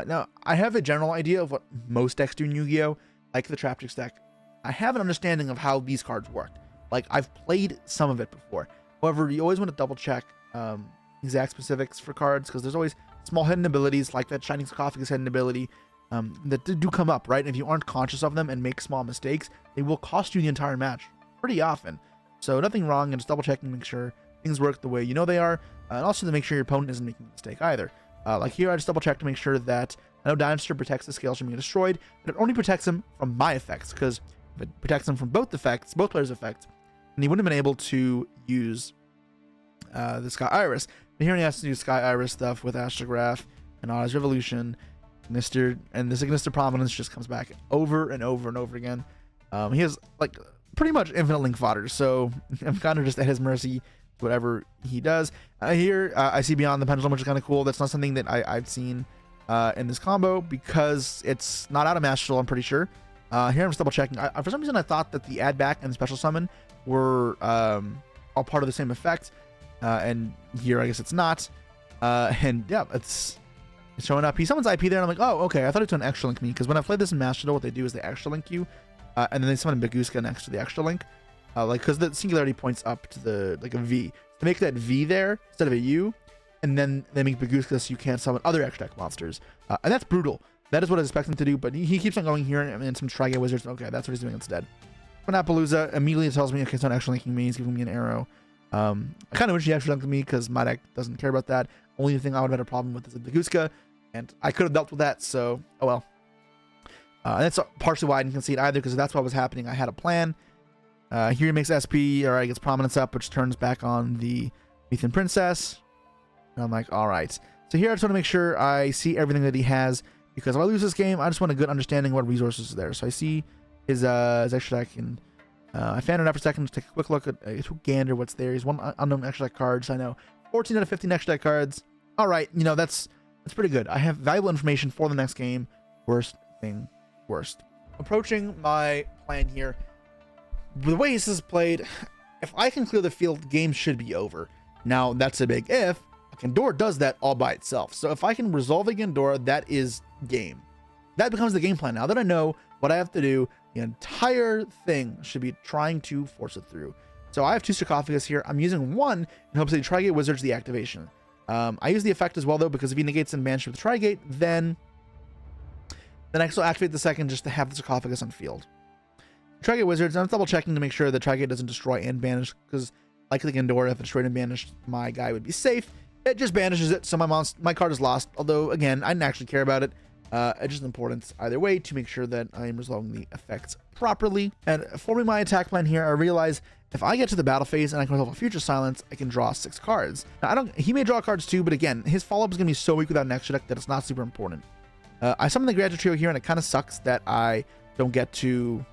Now, I have a general idea of what most decks do in Yu-Gi-Oh! Like the Traptrix deck. I have an understanding of how these cards work. Like, I've played some of it before. However, you always want to double check exact specifics for cards, because there's always small hidden abilities, like that Shining Sarcophagus hidden ability, that do come up, right? And if you aren't conscious of them and make small mistakes, they will cost you the entire match pretty often. So nothing wrong, and just double checking to make sure things work the way you know they are, and also to make sure your opponent isn't making a mistake either. Like here, I just double check to make sure that I know Dynastor protects the Scales from being destroyed, but it only protects him from my effects, because if it protects him from both players' effects, then he wouldn't have been able to use the Sky Iris. But here he has to do Sky Iris stuff with Astrograph and Oz Revolution, Ignister, and this Ignister Prominence just comes back over and over and over again. He has like pretty much infinite link fodder, so I'm kind of just at his mercy, whatever he does. Here, I see Beyond the Pendulum, which is kind of cool. That's not something that I've seen in this combo, because it's not out of Master Duel, I'm pretty sure. Here, I'm just double checking. For some reason, I thought that the add back and the special summon were all part of the same effect, and here, I guess it's not. And yeah, it's showing up. He summons IP there, and I'm like, oh, okay. I thought it was an extra link me, because when I played this in Master Duel, what they do is they extra link you. And then they summon Baguska next to the extra link, like, because the singularity points up to the like a V. To make that V there instead of a U, and then they make Baguska so you can't summon other extra deck monsters, and that's brutal. That is what I was expecting to do, but he keeps on going here, and some Tri-Gate Wizards. Okay, that's what he's doing instead. When Appaloosa immediately tells me, okay, it's not extra linking me. He's giving me an arrow. I kind of wish he extra linked me, because my deck doesn't care about that. Only thing I would have had a problem with is the Baguska, and I could have dealt with that. So, oh well. And that's partially why I didn't concede either, because that's what was happening. I had a plan. Here he makes SP, or I guess Prominence up, which turns back on the Ethan Princess. And I'm like, all right. So here I just want to make sure I see everything that he has, because if I lose this game, I just want a good understanding of what resources are there. So I see his extra deck, and I fanned it up for a second to take a quick look at Gander, what's there. He's one unknown extra deck cards. I know 14 out of 15 extra deck cards. All right, you know, that's pretty good. I have valuable information for the next game. Worst thing. Worst. Approaching my plan here, the way this is played, if I can clear the field, game should be over. Now, that's a big if. Gandora does that all by itself. So if I can resolve a Gandora, that is game. That becomes the game plan. Now that I know what I have to do, the entire thing should be trying to force it through. So I have 2 Sarcophagus here. I'm using one in hopes that Tri-Gate Wizards the activation. I use the effect as well, though, because if he negates and banishes with Tri-Gate, then I can still activate the second just to have the Sarcophagus on field. Tri-Gate Wizards, I'm double checking to make sure that Tri-Gate doesn't destroy and banish, because like the Gandora, if it's destroyed and banished, my guy would be safe. It just banishes it, so my card is lost. Although, again, I didn't actually care about it. It's just important either way to make sure that I am resolving the effects properly. And forming my attack plan here, I realize if I get to the battle phase and I can resolve a Future Silence, I can draw 6 cards. Now, he may draw cards too, but again, his follow-up is going to be so weak without an extra deck that it's not super important. I summon the Graduate Trio here, and it kind of sucks that I don't get to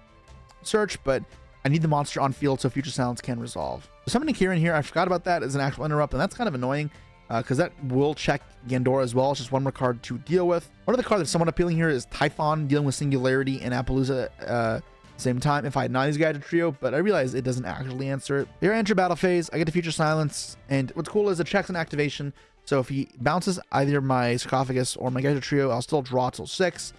search, but I need the monster on field so Future Silence can resolve. So summoning Kieran here, I forgot about that as an actual interrupt, and that's kind of annoying. because that will check Gandora as well. It's just one more card to deal with. One other card that's somewhat appealing here is Typhon, dealing with Singularity and Appaloosa at the same time if I had not used Guided Trio, but I realize it doesn't actually answer it. Here I enter battle phase, I get to Future Silence, and what's cool is it checks an activation, so if he bounces either my Sarcophagus or my Guided Trio, I'll still draw till 6.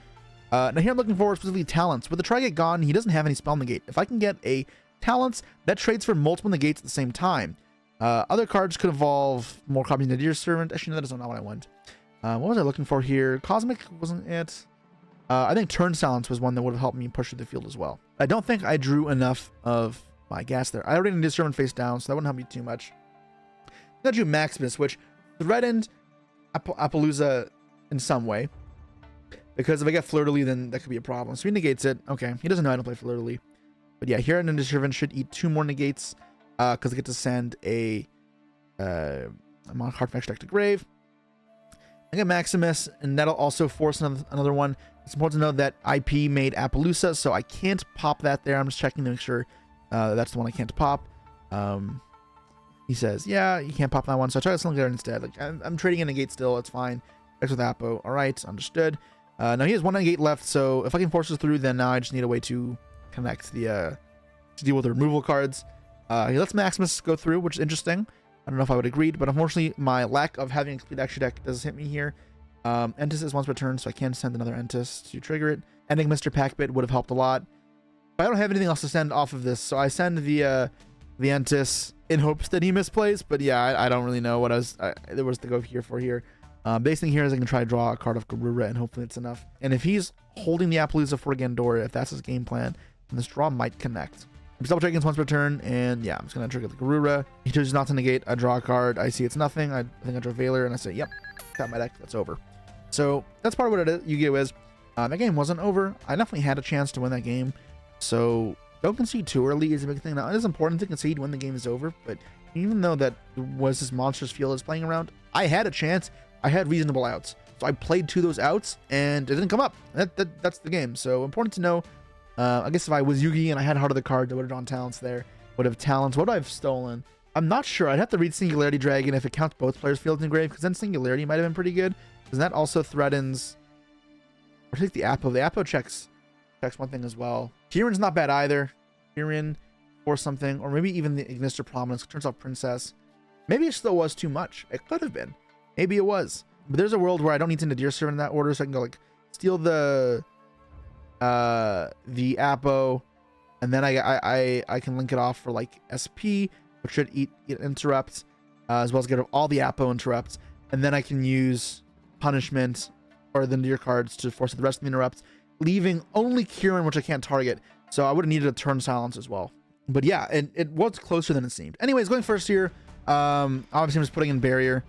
Now here I'm looking for specifically Talents. With the Tri-Gate gone, he doesn't have any Spell Negate. If I can get a Talents, that trades for multiple negates at the same time. Other cards could evolve more copies of Nadir Servant. Actually, no, that is not what I want. What was I looking for here? Cosmic wasn't it? I think Turn Silence was one that would have helped me push through the field as well. I don't think I drew enough of my gas there. I already had Nadir Servant face down, so that wouldn't help me too much. I drew Maximus, which threatened Appaloosa in some way. Because if I get Fleur-de-Lis, then that could be a problem. So he negates it. Okay, he doesn't know how to play Fleur-de-Lis. But yeah, here Nadir Servant should eat 2 more negates. Because I get to send a card from extra deck to grave. I get Maximus, and that'll also force another one. It's important to know that IP made Appaloosa, so I can't pop that there. I'm just checking to make sure that's the one I can't pop. He says, yeah, you can't pop that one, so I try to sling there instead. Like I'm trading in a gate still, it's fine. X with Appo, all right, understood. Now he has 1 gate left, so if I can force this through, then now I just need a way to connect the to deal with the removal cards. He lets Maximus go through, which is interesting. I don't know if I would agree, but unfortunately, my lack of having a complete extra deck does hit me here. Entis is once per turn, so I can send another Entis to trigger it. Ending Mr. Packbit would have helped a lot. But I don't have anything else to send off of this, so I send the Entis in hopes that he misplays. But yeah, I don't really know what there was to go here for here. Base thing here is I can try to draw a card of Garura, and hopefully it's enough. And if he's holding the Appaloosa for Gandora, if that's his game plan, then this draw might connect. I'm double checking once per turn, and yeah, I'm just gonna trigger the Garura. He chooses not to negate. I draw a card. I see it's nothing. I think I draw Veiler, and I say, yep, tap my deck. That's over. So that's part of what it is. Yu-Gi-Oh is. That game wasn't over. I definitely had a chance to win that game. So don't concede too early is a big thing. Now it is important to concede when the game is over, but even though that was this monstrous field that's playing around, I had a chance. I had reasonable outs. So I played 2 of those outs, and it didn't come up. That's the game. So important to know. I guess if I was Yugi and I had Heart of the Cards, I would have drawn Talents there. Would have Talents. What would I have stolen? I'm not sure. I'd have to read Singularity Dragon if it counts both players' fields in grave, because then Singularity might have been pretty good. Because that also threatens. Or take the Appo. The Appo checks one thing as well. Kieran's not bad either. Kieran or something, or maybe even the Ignister Prominence. Turns out Princess. Maybe it still was too much. It could have been. Maybe it was. But there's a world where I don't need to Nadir Servant in that order, so I can go like steal the Appo, and then I can link it off for like SP, which should eat interrupts, as well as get rid of all the Appo interrupts, and then I can use Punishment or the Nadir cards to force the rest of the interrupts, leaving only Kieran, which I can't target. So I would have needed a Turn Silence as well. But yeah, it was closer than it seemed. Anyways, going first here, obviously I'm just putting in Barrier.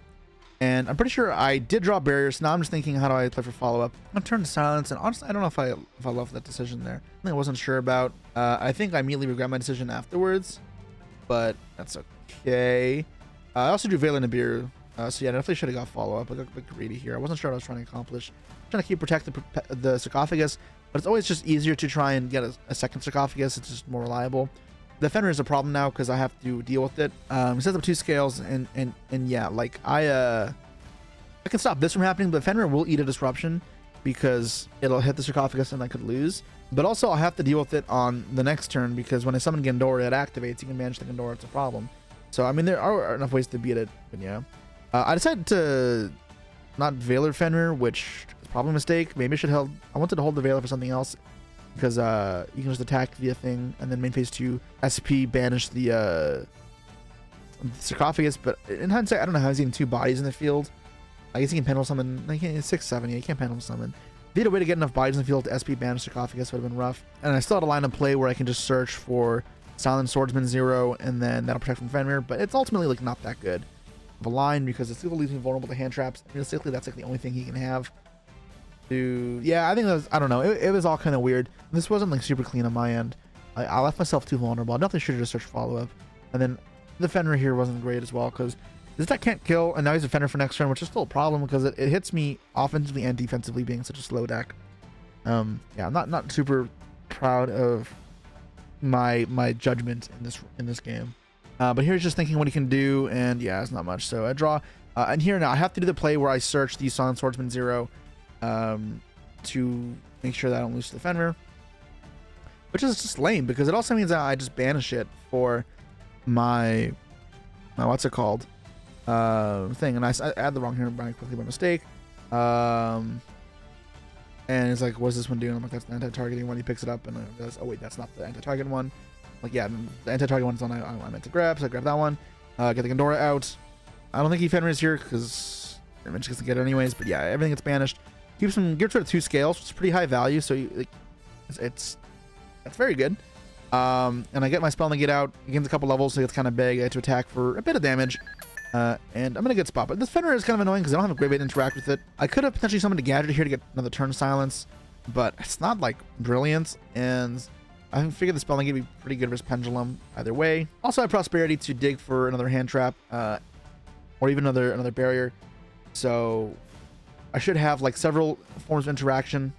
And I'm pretty sure I did draw Barriers. So now I'm just thinking, how do I play for follow-up? I'm turn to Silence, and honestly, I don't know if I love that decision there. Something I wasn't sure about. I think I immediately regret my decision afterwards, but that's okay. I also drew Veiler Nibiru, so yeah, I definitely should have got follow-up. I got a bit greedy here. I wasn't sure what I was trying to accomplish. I'm trying to protect the Sarcophagus, but it's always just easier to try and get a second Sarcophagus. It's just more reliable. The Fenrir is a problem now because I have to deal with it. It sets up 2 scales, and yeah, like I can stop this from happening, but Fenrir will eat a disruption because it'll hit the Sarcophagus and I could lose. But also I'll have to deal with it on the next turn because when I summon Gandora, it activates. You can manage the Gandora, it's a problem. So I mean, there are enough ways to beat it, but yeah. I decided to not Veiler Fenrir, which is probably a mistake. Maybe I wanted to hold the Veiler for something else. Because you can just attack via thing, and then main phase 2 SP banish the Sarcophagus. But in hindsight, I don't know how he's getting 2 bodies in the field. I guess he can pendulum summon. He can't 6/7. Yeah, he can't pendulum summon. If he had a way to get enough bodies in the field to SP banish Sarcophagus, would have been rough. And I still had a line of play where I can just search for Silent Swordsman 0, and then that'll protect from Fenrir. But it's ultimately like not that good of a line because it still leaves me vulnerable to hand traps. Realistically, that's like the only thing he can have. Yeah, I think that was, I don't know, it was all kind of weird. This wasn't like super clean on my end. I left myself too vulnerable. I definitely should have just searched follow-up. And then the Fenrir here wasn't great as well because this deck can't kill, and now he's a Fenrir for next turn, which is still a problem because it hits me offensively and defensively being such a slow deck. Yeah, I'm not super proud of my judgment in this game. But here's just thinking what he can do, and yeah, it's not much. So I draw And here now, I have to do the play where I search the Silent Swordsman 0 to make sure that I don't lose to the Fenrir. Which is just lame, because it also means that I just banish it for my what's it called? Thing. And I add the wrong here by mistake. And it's like, what's this one doing? I'm like, that's the anti-targeting one. He picks it up and goes, oh wait, that's not the anti-target one. Like, yeah, the anti-target one's the one I meant to grab, so I grab that one. Get the Gendora out. I don't think he Fenrir is here because Image gets to get it anyways. But yeah, everything gets banished. Gets rid of 2 scales, which is pretty high value. So that's very good. And I get my spell negate out. It gains a couple levels, so it's kind of big. I get to attack for a bit of damage. And I'm in a good spot. But this Fenrir is kind of annoying because I don't have a great way to interact with it. I could have potentially summoned a gadget here to get another turn silence, but it's not like brilliant. And I figured the spell negate would be pretty good versus Pendulum either way. Also, I have Prosperity to dig for another hand trap, or even another barrier. So I should have like several forms of interaction.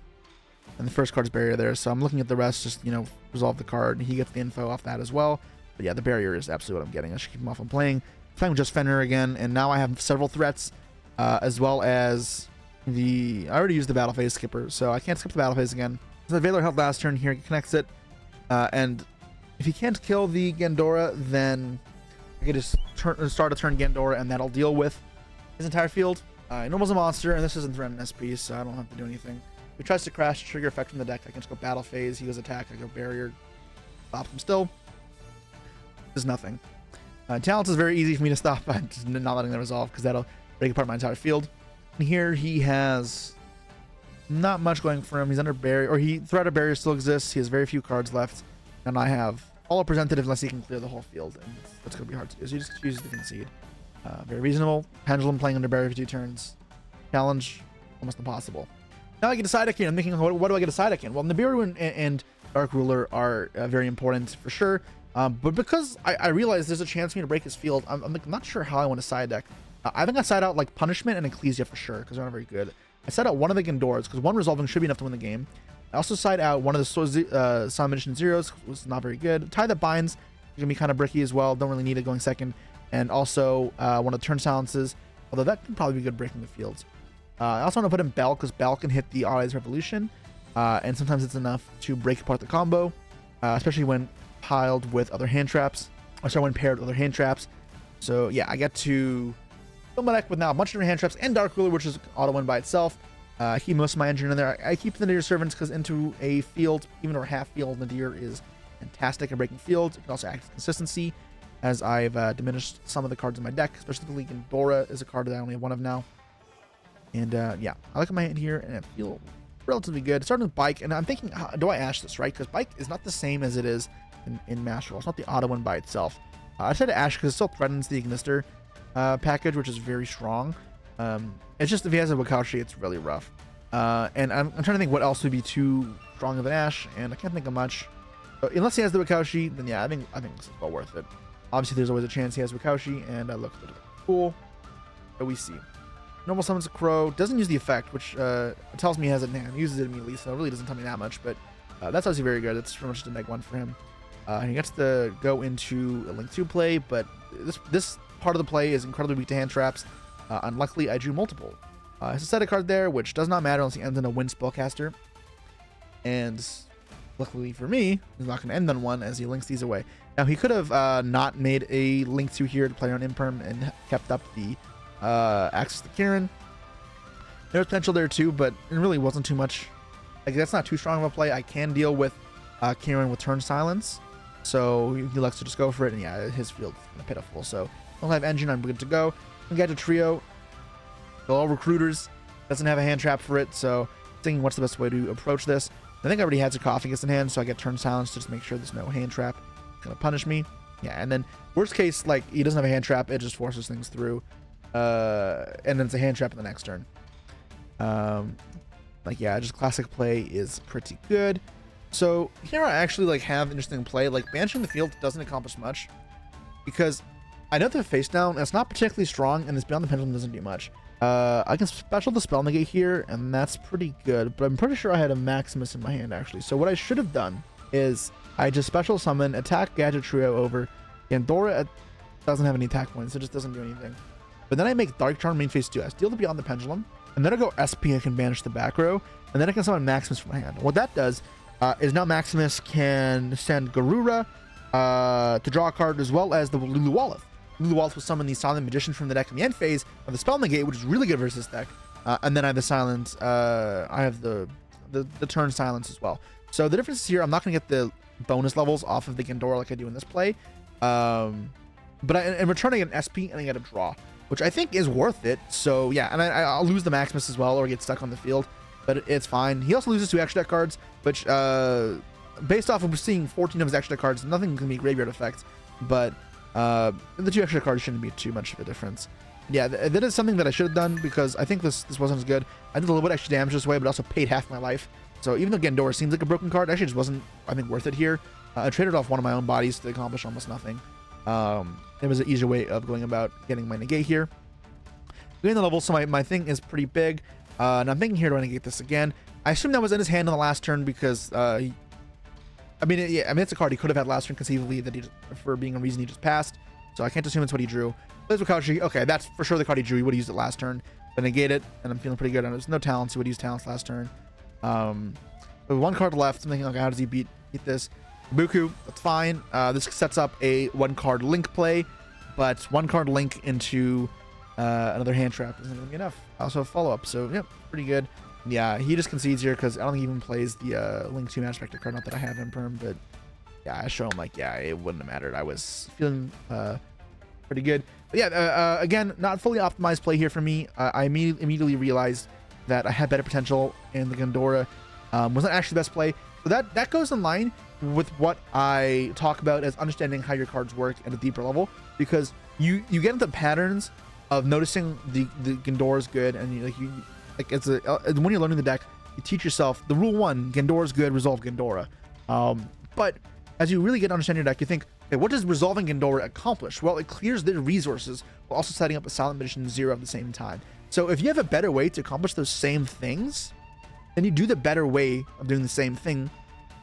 And the first card's barrier there. So I'm looking at the rest, just, you know, resolve the card. He gets the info off that as well. But yeah, the barrier is absolutely what I'm getting. I should keep him off. I'm playing with just Fenrir again. And now I have several threats, as well as I already used the battle phase skipper. So I can't skip the battle phase again. So the Valor held last turn here. He connects it. And if he can't kill the Gendora, then I can just start a turn Gendora, and that'll deal with his entire field. Normal's a monster, and this isn't threatened SP, so I don't have to do anything. If he tries to crash, trigger effect from the deck, I can just go battle phase. He goes attack, I go barrier, stops him still. There's nothing. Talents is very easy for me to stop by just not letting that resolve, because that'll break apart my entire field. And here he has not much going for him. He's under barrier, or threat of barrier still exists. He has very few cards left, and I have all presented unless he can clear the whole field, and that's going to be hard to do. So he just chooses to concede. Very reasonable. Pendulum playing under barrier for 2 turns. Challenge almost impossible. Now I get a side deck here. I'm thinking, what do I get a side deck in? Well, Nibiru and Dark Ruler are very important for sure. But because I realize there's a chance for me to break his field, I'm not sure how I want to side deck. I think I side out like Punishment and Ecclesia for sure, because they're not very good. I side out one of the Gendoras, because one resolving should be enough to win the game. I also side out one of the Sun Magician Zeros, which is not very good. Tie that binds is going to be kind of bricky as well. Don't really need it going second. And also one of the turn silences, although that could probably be good breaking the fields. I also want to put in Bell, because Bell can hit the Allies Revolution, and sometimes it's enough to break apart the combo, especially when piled with other hand traps, or sorry, when paired with other hand traps. So yeah, I get to fill my deck with now a bunch of different hand traps and Dark Ruler, which is auto win by itself. I keep most of my engine in there. I keep the Nadir Servants because into a field, even or half field, Nadir is fantastic at breaking fields. It can also act as consistency, as I've diminished some of the cards in my deck, especially Gendora is a card that I only have one of now. And yeah, I look at my hand here and I feel relatively good. Starting with Bike, and I'm thinking, do I Ash this, right? Because Bike is not the same as it is in Master Roll. It's not the auto win by itself. I decided to Ash because it still threatens the Ignister package, which is very strong. It's just if he has a Wakaushi, it's really rough. And I'm trying to think what else would be too strong of an Ash, and I can't think of much. But unless he has the Wakaushi, then yeah, I think this is well worth it. Obviously, there's always a chance he has Wakaushi, and look, cool. But we see. Normal summons a Crow, doesn't use the effect, which tells me he has it in hand. He uses it immediately, so it really doesn't tell me that much, but that's obviously very good. It's pretty much just a -1 for him. He gets to go into a Link 2 play, but this part of the play is incredibly weak to hand traps. Unluckily, I drew multiple. It's a set of card there, which does not matter unless he ends in a Wind Spellcaster. And luckily for me, he's not going to end on one as he links these away. Now, he could have not made a Link 2 here to play on Imperm and kept up the access to Kieran. There's potential there too, but it really wasn't too much. Like, that's not too strong of a play. I can deal with Kieran with turn silence, so he likes to just go for it, and yeah, his field is kind of pitiful. So I'll have Engine, I'm good to go. We get to Trio. They're all recruiters. Doesn't have a hand trap for it, so thinking what's the best way to approach this. I think I already had Sarcophagus in hand, so I get turn silence to just make sure there's no hand trap. It's gonna punish me. Yeah, and then worst case, like, he doesn't have a hand trap, it just forces things through. And then it's a hand trap in the next turn. Like, yeah, just classic play is pretty good. So here I actually like have interesting play. Like, banishing the field doesn't accomplish much because I know they're face down and it's not particularly strong, and this Beyond the Pendulum doesn't do much. I can special the spell negate here, and that's pretty good, but I'm pretty sure I had a Maximus in my hand actually. So what I should have done is I just special summon, attack Gadget Trio over Gendora. Doesn't have any attack points, so it just doesn't do anything. but then I make Dark Charm main phase 2. I steal the Beyond the Pendulum, and then I go SP, I can banish the back row, and then I can summon Maximus from my hand. What that does is now Maximus can send Garura to draw a card, as well as the Lulu Walleth. Lulu Walleth will summon the Silent Magician from the deck in the end phase of the Spell Negate, which is really good versus this deck. And then I have the Silence, I have the turn Silence as well. So the difference is here, I'm not going to get the bonus levels off of the Gendora like I do in this play. But I'm returning an SP and I get a draw, which I think is worth it. So yeah, and I'll lose the Maximus as well, or get stuck on the field, but it's fine. He also loses 2 extra deck cards, which based off of seeing 14 of his extra deck cards, nothing can be graveyard effects, but the 2 extra cards shouldn't be too much of a difference. Yeah, that is something that I should have done, because I think this wasn't as good. I did a little bit extra damage this way, but also paid half my life. So even though Gendora seems like a broken card, actually just wasn't, I think, worth it here. I traded off one of my own bodies to accomplish almost nothing. It was an easier way of going about getting my negate here. Getting the level, so my thing is pretty big. And I'm thinking here, do I negate this again? I assume that was in his hand on the last turn, because I mean, it's a card he could have had last turn conceivably, that for being a reason he just passed. So I can't assume it's what he drew. Plays Wakaushi. Okay, that's for sure the card he drew. He would have used it last turn. But negate it, and I'm feeling pretty good. And there's no talents. He would use talents last turn. With 1 card left, I'm thinking, okay, how does he beat this? Buku, that's fine. This sets up a 1-card link play, but 1-card link into another hand trap isn't going to be enough. I also have follow-up, so yep, pretty good. Yeah, he just concedes here because I don't think he even plays the link 2 Match Spectre card. Not that I have in perm, but yeah, I show him like, yeah, it wouldn't have mattered. I was feeling pretty good. But yeah, again, not fully optimized play here for me. I immediately realized that I had better potential in the Gendora. Wasn't actually the best play. So that goes in line with what I talk about as understanding how your cards work at a deeper level, because you get into patterns of noticing the Gendora is good, and when you're learning the deck, you teach yourself the rule 1: Gendora is good, resolve Gendora. But as you really get to understand your deck, you think, okay, what does resolving Gendora accomplish? Well, it clears their resources while also setting up a Silent Magician 0 at the same time. So if you have a better way to accomplish those same things, then you do the better way of doing the same thing.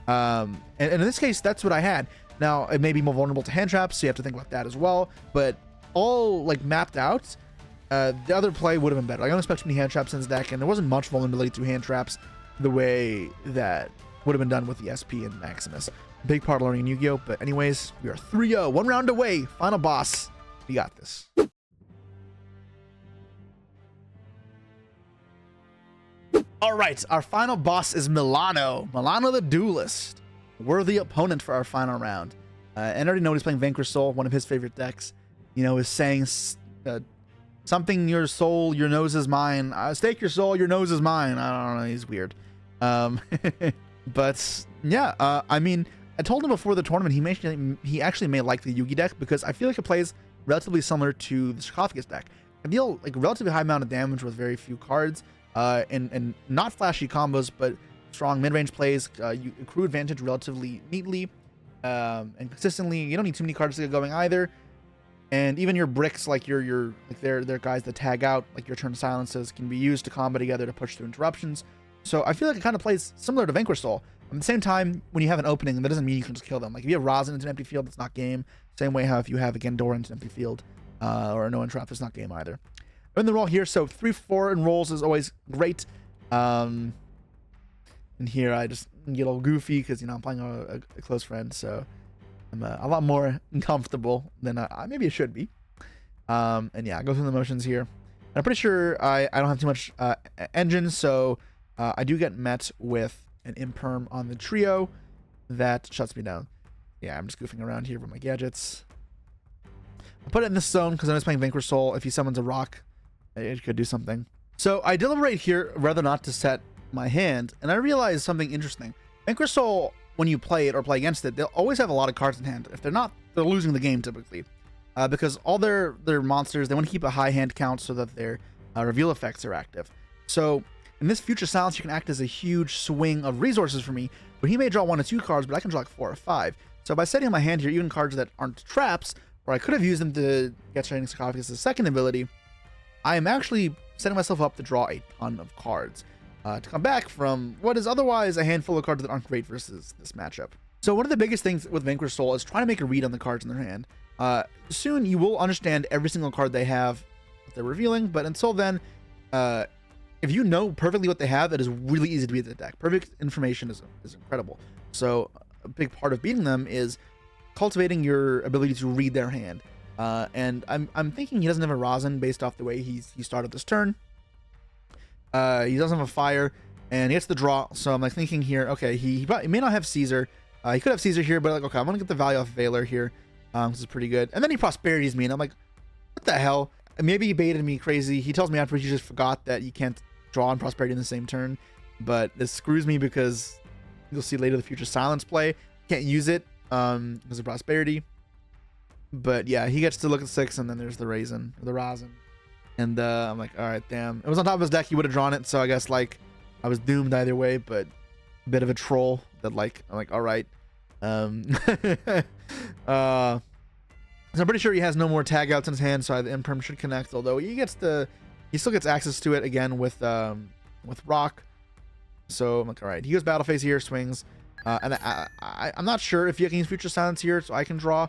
And in this case, that's what I had. Now, it may be more vulnerable to hand traps, so you have to think about that as well. But all like mapped out, the other play would have been better. I don't expect too many hand traps in this deck, and there wasn't much vulnerability to hand traps the way that would have been done with the SP and Maximus. Big part of learning Yu-Gi-Oh! But anyways, we are 3-0, 1 round away. Final boss. We got this. All right, our final boss is Milano. Milano the Duelist. Worthy opponent for our final round. And I already know he's playing Vanquish Soul, one of his favorite decks. You know, is saying something your soul, your nose is mine. Stake your soul, your nose is mine. I don't know, he's weird. But yeah, I mean, I told him before the tournament he actually may like the Yugi deck, because I feel like it plays relatively similar to the Sarcophagus deck. I deal like relatively high amount of damage with very few cards. And not flashy combos, but strong mid-range plays. You accrue advantage relatively neatly and consistently. You don't need too many cards to get going either. And even your bricks, like they're guys that tag out, like your turn silences, can be used to combo together to push through interruptions. So I feel like it kind of plays similar to Vanquish Soul. At the same time, when you have an opening, that doesn't mean you can just kill them. Like if you have Rosin into an empty field, it's not game. Same way how if you have a Gendora into an empty field or no entrap, it's not game either. In the roll here, so 3-4 in rolls is always great. And here I just get a little goofy because, you know, I'm playing a close friend, so I'm a lot more comfortable than maybe I should be. And yeah, I go through the motions here. And I'm pretty sure I don't have too much engine, so I do get met with an imperm on the trio that shuts me down. Yeah, I'm just goofing around here with my gadgets. I put it in this zone because I'm just playing Vanquish Soul. If he summons a rock, it could do something. So I deliberate here whether or not to set my hand, and I realize something interesting. Vanquish Soul, when you play it or play against it, they'll always have a lot of cards in hand. If they're not, they're losing the game typically, because all their monsters, they want to keep a high hand count so that their reveal effects are active. So in this Future Silence, you can act as a huge swing of resources for me, where he may draw 1 or 2 cards, but I can draw like 4 or 5. So by setting my hand here, even cards that aren't traps, or I could have used them to get Shining Sarcophagus as a second ability, I am actually setting myself up to draw a ton of cards to come back from what is otherwise a handful of cards that aren't great versus this matchup. So one of the biggest things with Vanquish Soul is trying to make a read on the cards in their hand. Soon you will understand every single card they have they're revealing. But until then, if you know perfectly what they have, it is really easy to beat the deck. Perfect information is incredible. So a big part of beating them is cultivating your ability to read their hand. And I'm thinking he doesn't have a rosin based off the way he started this turn. He doesn't have a fire, and he gets the draw. So I'm like thinking here, okay, he may not have Caesar. He could have Caesar here, but like, okay, I'm gonna get the value off Valor here. This is pretty good. And then he prosperities me, and I'm like, what the hell? Maybe he baited me crazy. He tells me afterwards he just forgot that you can't draw and prosperity in the same turn. But this screws me because you'll see later the future silence play. Can't use it because of prosperity. But yeah, he gets to look at 6, and then there's the rosin. And I'm like, all right, damn. It was on top of his deck. He would have drawn it, so I guess like I was doomed either way. But a bit of a troll that like I'm like, all right. So I'm pretty sure he has no more tag outs in his hand, so the Imperm should connect. Although he still gets access to it again with Rock. So I'm like, all right. He goes battle phase here, swings, and I'm not sure if you can use Future Silence here, so I can draw.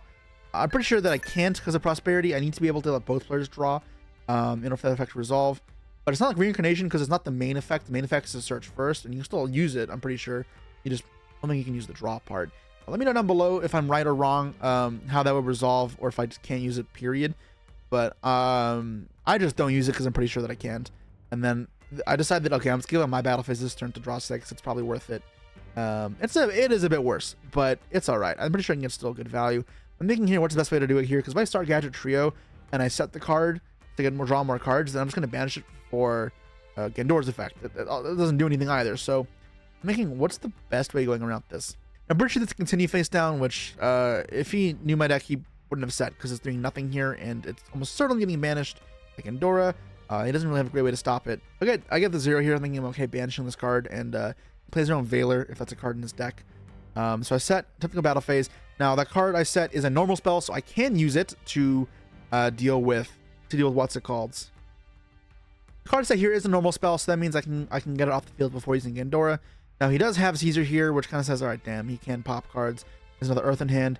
I'm pretty sure that I can't because of prosperity. I need to be able to let both players draw in order for that effect to resolve. But it's not like reincarnation because it's not the main effect. The main effect is to search first, and you can still use it. I'm pretty sure. I don't think you can use the draw part. Let me know down below if I'm right or wrong, how that would resolve, or if I just can't use it, period. But I just don't use it because I'm pretty sure that I can't. And then I decided that, okay, I'm just giving my battle phase this turn to draw 6. It's probably worth it. It is a bit worse, but it's all right. I'm pretty sure I can get still good value. I'm thinking here, what's the best way to do it here? Because if I start Gadget Trio and I set the card to draw more cards, then I'm just going to banish it for Gandora's effect. It doesn't do anything either. So I'm thinking, what's the best way going around this? I'm pretty sure this continue face down, which if he knew my deck, he wouldn't have set because it's doing nothing here, and it's almost certainly getting banished like Gandora. He doesn't really have a great way to stop it. Okay, I get the 0 here, thinking, okay, banishing this card, and he plays their own Valor if that's a card in his deck. So I set typical battle phase. Now that card I set is a normal spell, so I can use it to deal with what's it called. The card set here is a normal spell, so that means I can get it off the field before using Gandora. Now he does have Caesar here, which kind of says, all right, damn, he can pop cards. There's another Earth in hand.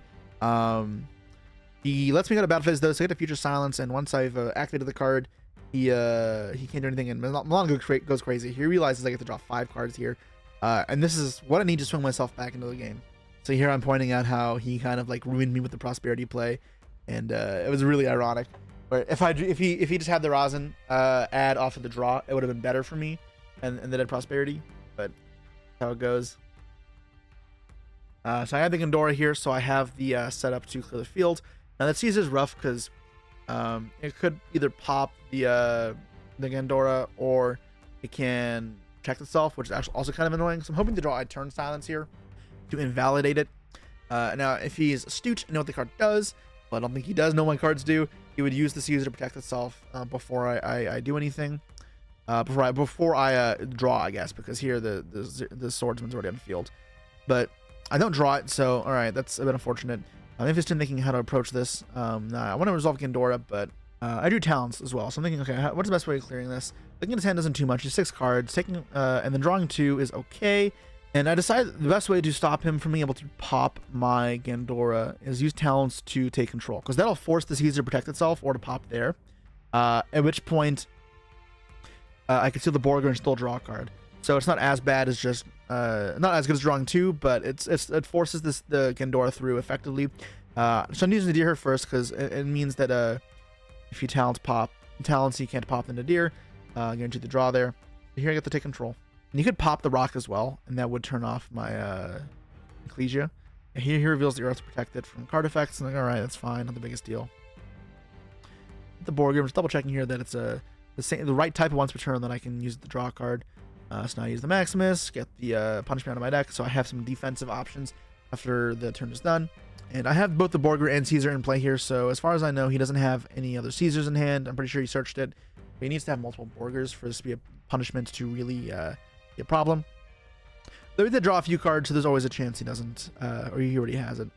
He lets me go to battle phase though, so I get a Future Silence, and once I've activated the card, he can't do anything, and Milan goes crazy. He realizes I get to draw 5 cards here, and this is what I need to swing myself back into the game. So here I'm pointing out how he kind of like ruined me with the prosperity play, and it was really ironic. Where if he just had the rosin add off of the draw, it would have been better for me, and then had prosperity, but how it goes. So I have the Gandora here, so I have the setup to clear the field. Now that Caesar's rough because it could either pop the Gandora, or it can protect itself, which is actually also kind of annoying. So I'm hoping to draw a turn silence here to invalidate it. Now if he's astute and know what the card does, but I don't think he does know what cards do, he would use the Caesar to protect itself before I do anything. Before I draw, I guess, because here the swordsman's already on the field, but I don't draw it, so all right, that's a bit unfortunate. I'm interested in thinking how to approach this. I want to resolve Gandora, but I do talents as well, so I'm thinking, okay, what's the best way of clearing this? Looking at his hand doesn't too much. He's 6 cards, taking and then drawing 2 is okay. And I decided the best way to stop him from being able to pop my Gandora is use talents to take control, because that'll force the Caesar to protect itself or to pop there. At which point, I can steal the Borger and still draw a card. So it's not as bad as just not as good as drawing 2, but it forces the Gandora through effectively. So I'm using the Deer here first because it means that if you talents you can't pop into Deer, guarantee the draw there. Here I get to take control. And you could pop the Rock as well, and that would turn off my Ecclesia. And he reveals the Earth to protect it from card effects. And like, all right, that's fine, not the biggest deal. The Borger, I'm just double checking here that it's the right type of once per turn that I can use the draw card. So now I use the Maximus, get the punishment out of my deck, so I have some defensive options after the turn is done. And I have both the Borger and Caesar in play here, so as far as I know, he doesn't have any other Caesars in hand. I'm pretty sure he searched it. But he needs to have multiple Borgers for this to be a punishment to really be a problem. Though he did draw a few cards, so there's always a chance he doesn't, or he already has it.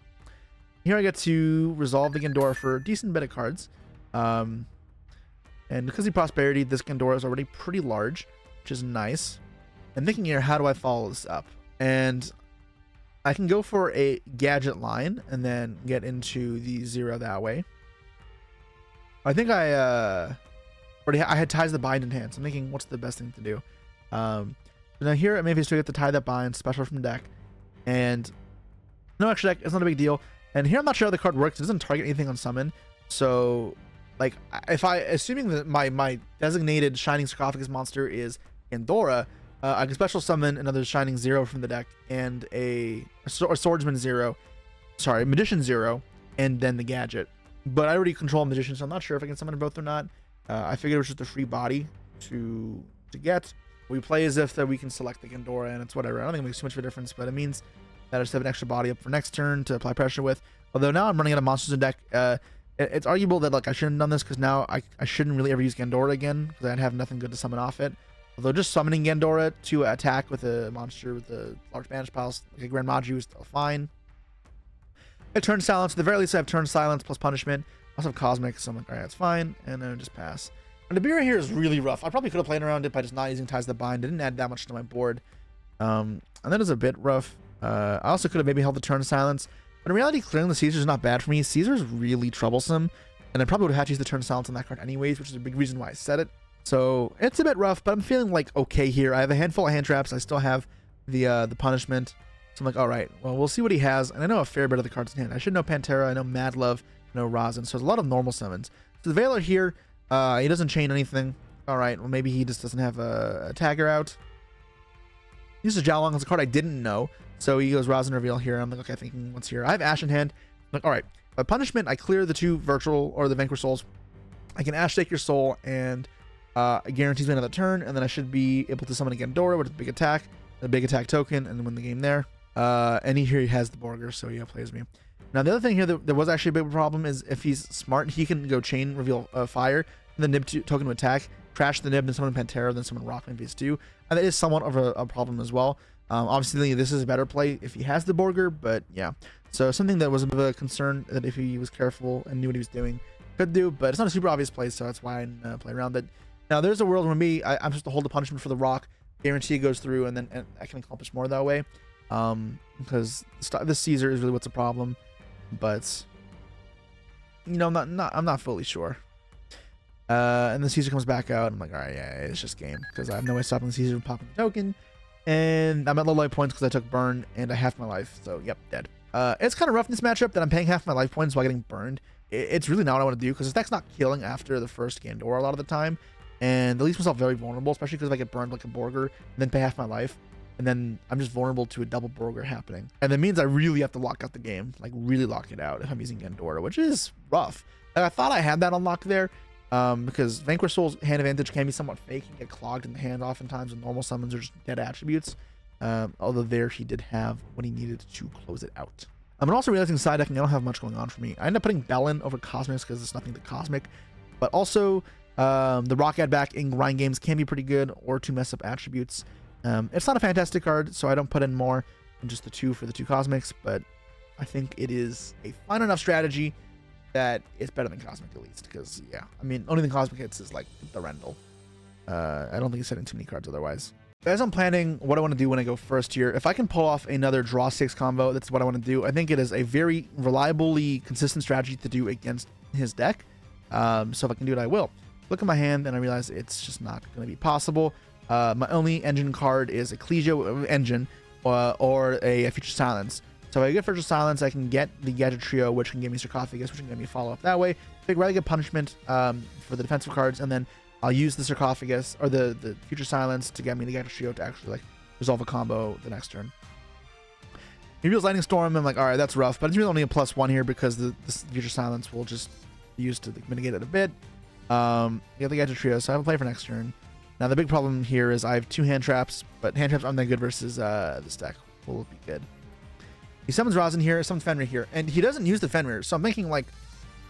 Here I get to resolve the Gandora for a decent bit of cards. And because he prosperity, this Gandora is already pretty large, which is nice. And thinking here, how do I follow this up? And I can go for a gadget line and then get into the 0 that way. I think I I had Ties the Bind in hand, so I'm thinking, what's the best thing to do? So now here at Mayface, we get to Tie That Bind, special from deck, and no extra deck. It's not a big deal. And here I'm not sure how the card works. It doesn't target anything on summon, so like if assuming that my designated Shining Sarcophagus monster is Gandora, I can special summon another Shining 0 from the deck and a Swordsman 0, sorry, Magician 0, and then the gadget. But I already control Magician, so I'm not sure if I can summon both or not. I figured it was just a free body to get. We play as if that we can select the Gandora, and it's whatever. I don't think it makes too much of a difference, but it means that I just have an extra body up for next turn to apply pressure with. Although now I'm running out of monsters in deck. It's arguable that like I shouldn't have done this because now I shouldn't really ever use Gandora again because I'd have nothing good to summon off it. Although just summoning Gandora to attack with a monster with a large banish piles like a Grand Maju is still fine. I turn silence. At the very least, I have turn silence plus punishment. I also have cosmic, so I'm like, all right, that's fine, and then just pass. And the Nibiru here is really rough. I probably could have played around it by just not using Ties That Bind. It didn't add that much to my board, and that is a bit rough. I also could have maybe held the turn silence, but in reality, clearing the Caesar is not bad for me. Caesar is really troublesome, and I probably would have had to use the turn silence on that card anyways, which is a big reason why I said it. So it's a bit rough, but I'm feeling like okay here. I have a handful of hand traps. I still have the punishment. So I'm like, all right, well, we'll see what he has. And I know a fair bit of the cards in hand. I should know Pantera. I know Mad Love. I know Rosin. So there's a lot of normal summons. So the Veiler here, he doesn't chain anything. All right, well, maybe he just doesn't have a tagger out. He uses Jialong as a card I didn't know. So he goes Rosin Reveal here. I'm like, okay, thinking what's here. I have Ash in hand. I'm like, all right, by punishment, I clear the 2 virtual or the Vanquish Souls. I can Ash Take Your Soul, and it guarantees me another turn, and then I should be able to summon a Gandora with a big attack token, and win the game there. And here he has the Borger, so he plays me. Now the other thing here that there was actually a big problem is if he's smart, he can go chain reveal fire, and then Nib token to attack, crash the Nib, then summon Pantera, then summon Rock and Beast 2. And that is somewhat of a problem as well. Obviously this is a better play if he has the Borger, but yeah. So something that was a bit of a concern that if he was careful and knew what he was doing, could do, but it's not a super obvious play, so that's why I didn't play around it. Now there's a world where I'm supposed to hold the punishment for the Rock, guarantee it goes through, and then I can accomplish more that way. Because this Caesar is really what's a problem, but you know, I'm not fully sure. And the Caesar comes back out. I'm like, all right, yeah, it's just game because I have no way of stopping the Caesar from popping the token, and I'm at low life points because I took burn and I half my life, so yep, dead. It's kind of rough in this matchup that I'm paying half my life points while getting burned. It's really not what I want to do because this deck's not killing after the first Gandora a lot of the time, and it leaves myself very vulnerable, especially because if I get burned like a Borger and then pay half my life, and then I'm just vulnerable to a double Borger happening. And that means I really have to lock out the game, like really lock it out if I'm using Gandora, which is rough. Like, I thought I had that unlocked there, because Vanquish Soul's hand advantage can be somewhat fake and get clogged in the hand oftentimes, and normal summons are just dead attributes. Although there he did have what he needed to close it out. I'm also realizing side decking, I don't have much going on for me. I end up putting Bellin over Cosmics because it's nothing to Cosmic, but also the Rock add back in grind games can be pretty good, or to mess up attributes. It's not a fantastic card, so I don't put in more than just the 2 for the 2 Cosmics, but I think it is a fine enough strategy that it's better than Cosmic at least, because yeah, I mean, only thing Cosmic hits is like the Rendell. I don't think it's setting too many cards otherwise. As I'm planning what I want to do when I go first here, if I can pull off another draw 6 combo, that's what I want to do. I think it is a very reliably consistent strategy to do against his deck. So if I can do it, I will. Look at my hand and I realize it's just not going to be possible. My only engine card is a Ecclesia engine or a Future Silence. So if I get Future Silence, I can get the Gadget Trio, which can give me Sarcophagus, which can give me follow-up that way. I'd rather get Punishment for the defensive cards, and then I'll use the Sarcophagus or the Future Silence to get me the Gadget Trio to actually like resolve a combo the next turn. He reveals Lightning Storm. I'm like, all right, that's rough, but it's really only a +1 here because the Future Silence will just be used to mitigate it a bit. Get the Gadget Trio, so I have a play for next turn. Now the big problem here is I have 2 hand traps, but hand traps aren't that good versus this deck. Will be good. He summons Rosin here, summons Fenrir here, and he doesn't use the Fenrir, so I'm thinking like,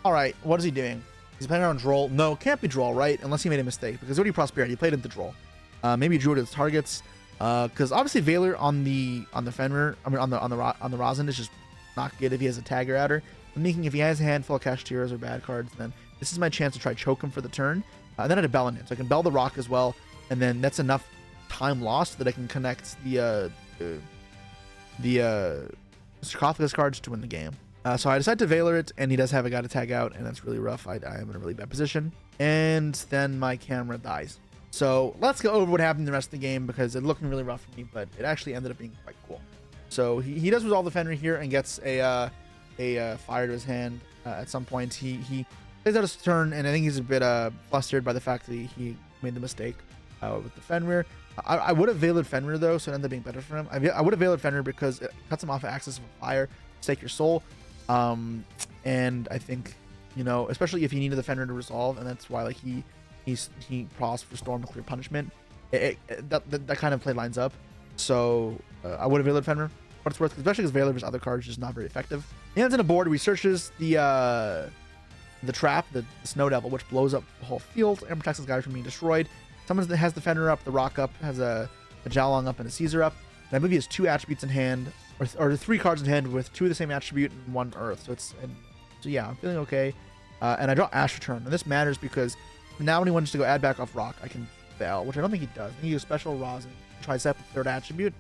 all right, what is he doing? He's playing around Droll. No, can't be Droll, right? Unless he made a mistake, because already Prosperity, he played into Droll. Maybe he drew it as targets, because obviously Veiler on the Fenrir, I mean on the Rosin is just not good if he has a Tagger outer. I'm thinking if he has a handful of Kashtira's or bad cards, then this is my chance to try choke him for the turn. And then I had a Bell in it, so I can Bell the Rock as well, and then that's enough time lost that I can connect the Sarcophagus cards to win the game. So I decide to Veiler it, and he does have a guy to tag out, and that's really rough. I am in a really bad position. And then my camera dies. So let's go over what happened in the rest of the game, because it's looking really rough for me, but it actually ended up being quite cool. So he does resolve the Fenrir here and gets a fire to his hand at some point. He plays out his turn, and I think he's a bit flustered by the fact that he made the mistake with the Fenrir. I would have Veilered Fenrir though, so it ended up being better for him. I would have Veilered Fenrir because it cuts him off of access of fire, stake your soul. And I think, you know, especially if he needed the Fenrir to resolve, and that's why like he paused for Storm to clear punishment. That kind of play lines up. So I would have Veilered Fenrir, what it's worth, especially because Veiler versus other cards is just not very effective. He ends in a board, researches the trap, the Snow Devil, which blows up the whole field and protects his guys from being destroyed. Someone that has the Fenrir up, the Rock up, has a Jalong up, and a Caesar up. And I believe he has 2 attributes in hand, or 3 cards in hand with 2 of the same attribute and 1 Earth. So yeah, I'm feeling okay. And I draw Ash Return, and this matters because now when he wants to go add back off Rock, I can fail, which I don't think he does. I think he uses Special Rosin, tries to set the 3rd attribute,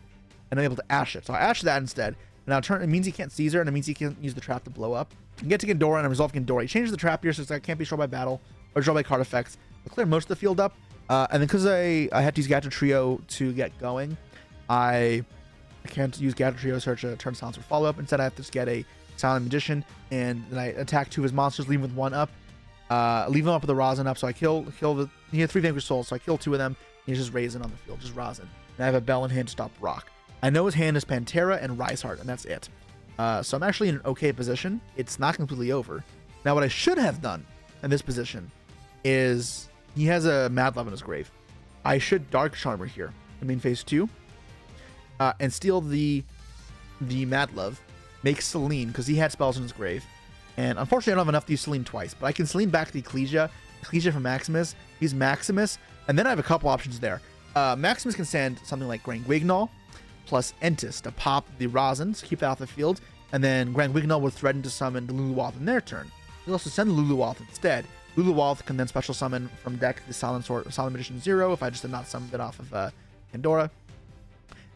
and I'm able to Ash it. So I Ash that instead. And now turn, it means he can't Caesar, and it means he can't use the trap to blow up. I can get to Ghidorah, and I resolve Ghidorah. He changes the trap here, so it's like I can't be destroyed by battle or destroyed by card effects. I'll clear most of the field up. And then because I had to use Gator Trio to get going, I can't use Gator Trio search a turn silence or follow up. Instead, I have to just get a Silent Magician, and then I attack 2 of his monsters, leave him with 1 up. Leave him up with the Rosin up, so I kill he had 3 Vanquished Souls, so I kill 2 of them. He's just Raisin on the field, just Rosin. And I have a Bell in hand to stop Rock. I know his hand is Pantera and Riseheart, and that's it. So I'm actually in an okay position. It's not completely over. Now, what I should have done in this position is he has a Mad Love in his grave. I should Dark Charmer here in main phase 2 and steal the Mad Love, make Selene, because he had spells in his grave. And unfortunately, I don't have enough to use Selene twice, but I can Selene back the Ecclesia from Maximus, use Maximus, and then I have a couple options there. Maximus can send something like Grand Guignol plus Entis to pop the Rosin, so keep that off the field, and then Grand Guignol would threaten to summon the Luluwath in their turn. He'll also send the Luluwath instead. Luluwath can then special summon from deck the Silent Magician 0 if I just did not summon it off of Pandora,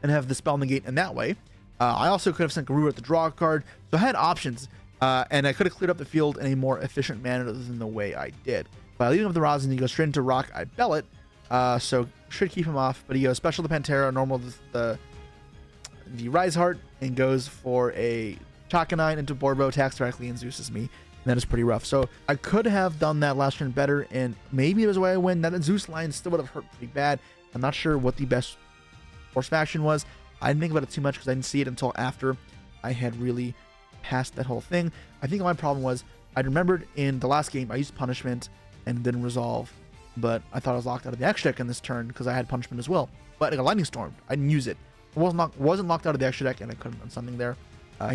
and have the spell negate in that way. I also could have sent Garura at the draw card, so I had options, and I could have cleared up the field in a more efficient manner than the way I did. By leaving up the Rosin, he goes straight into Rock. I bell it, so should keep him off, but he goes special to Pantera, normal the Riseheart, and goes for a Chakanine into Borbo, attacks directly and Zeus's me. And that is pretty rough. So I could have done that last turn better, and maybe there was a way I win. That Zeus line still would have hurt pretty bad. I'm not sure what the best force faction was. I didn't think about it too much because I didn't see it until after I had really passed that whole thing. I think my problem was I remembered in the last game I used punishment and didn't resolve, but I thought I was locked out of the extra deck in this turn because I had punishment as well. But like a lightning storm, I didn't use it. I wasn't locked out of the extra deck, and I couldn't have done something there.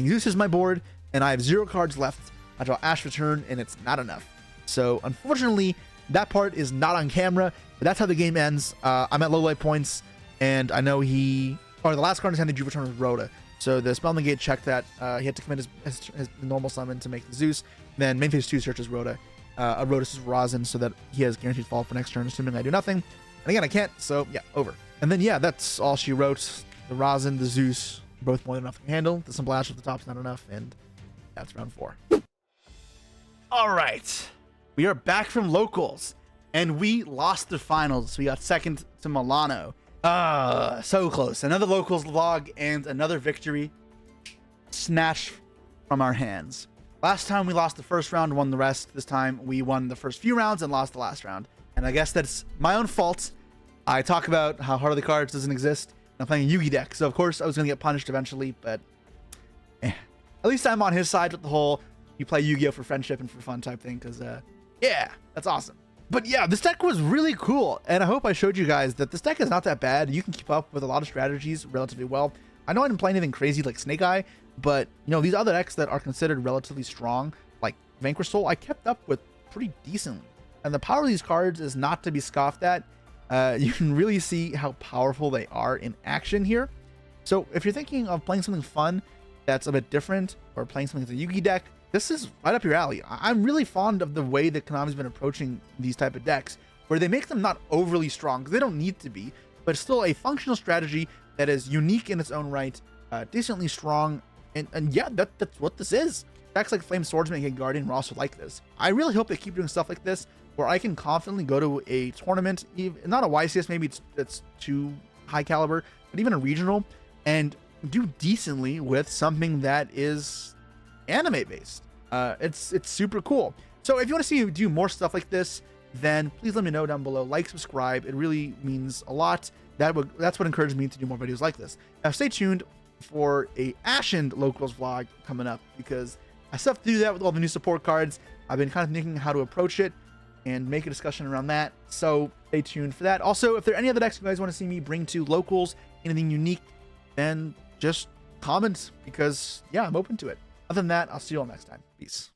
Zeus is my board, and I have 0 cards left. I draw Ash Return, and it's not enough. So unfortunately, that part is not on camera, but that's how the game ends. I'm at low life points, and I know the last card in his hand, the Juve Return was Rhoda. So the spell negate checked that. He had to commit his normal summon to make the Zeus. Then main phase 2 searches Rhoda. Rhoda's Rosin, so that he has guaranteed fall for next turn, assuming I do nothing. And again, I can't, so yeah, over. And then yeah, that's all she wrote. The Rosin, the Zeus, both more than enough to handle. The simple Ash at the top's not enough, and that's round 4. All right, we are back from locals, and we lost the finals. We got second to Milano. So close. Another locals log and another victory snatched from our hands. Last time we lost the first round, won the rest. This time we won the first few rounds and lost the last round. And I guess that's my own fault. I talk about how Heart of the Cards doesn't exist. I'm playing a Yugi deck, so of course I was going to get punished eventually, but at least I'm on his side with the whole you play Yu-Gi-Oh for friendship and for fun type thing, because yeah, that's awesome. But yeah, this deck was really cool, and I hope I showed you guys that this deck is not that bad. You can keep up with a lot of strategies relatively well. I know I didn't play anything crazy like Snake Eye, but you know, these other decks that are considered relatively strong, like Vanquish Soul, I kept up with pretty decently. And the power of these cards is not to be scoffed at. You can really see how powerful they are in action here. So if you're thinking of playing something fun that's a bit different, or playing something that's a Yugi deck, this is right up your alley. I'm really fond of the way that Konami's been approaching these type of decks, where they make them not overly strong, because they don't need to be, but still a functional strategy that is unique in its own right, decently strong, and yeah, that's what this is. decks like Flame Swordsman and Guardian were also like this. I really hope they keep doing stuff like this, where I can confidently go to a tournament, even not a YCS, maybe it's too high caliber, but even a regional, and do decently with something that is anime based. It's super cool. So if you want to see me do more stuff like this, then please let me know down below. Like, subscribe. It really means a lot. That's what encouraged me to do more videos like this. Now stay tuned for a Ashen Locals vlog coming up, because I still have to do that with all the new support cards. I've been kind of thinking how to approach it and make a discussion around that. So stay tuned for that. Also, if there are any other decks you guys want to see me bring to locals, anything unique, then just comment, because yeah, I'm open to it. Other than that, I'll see you all next time. Peace.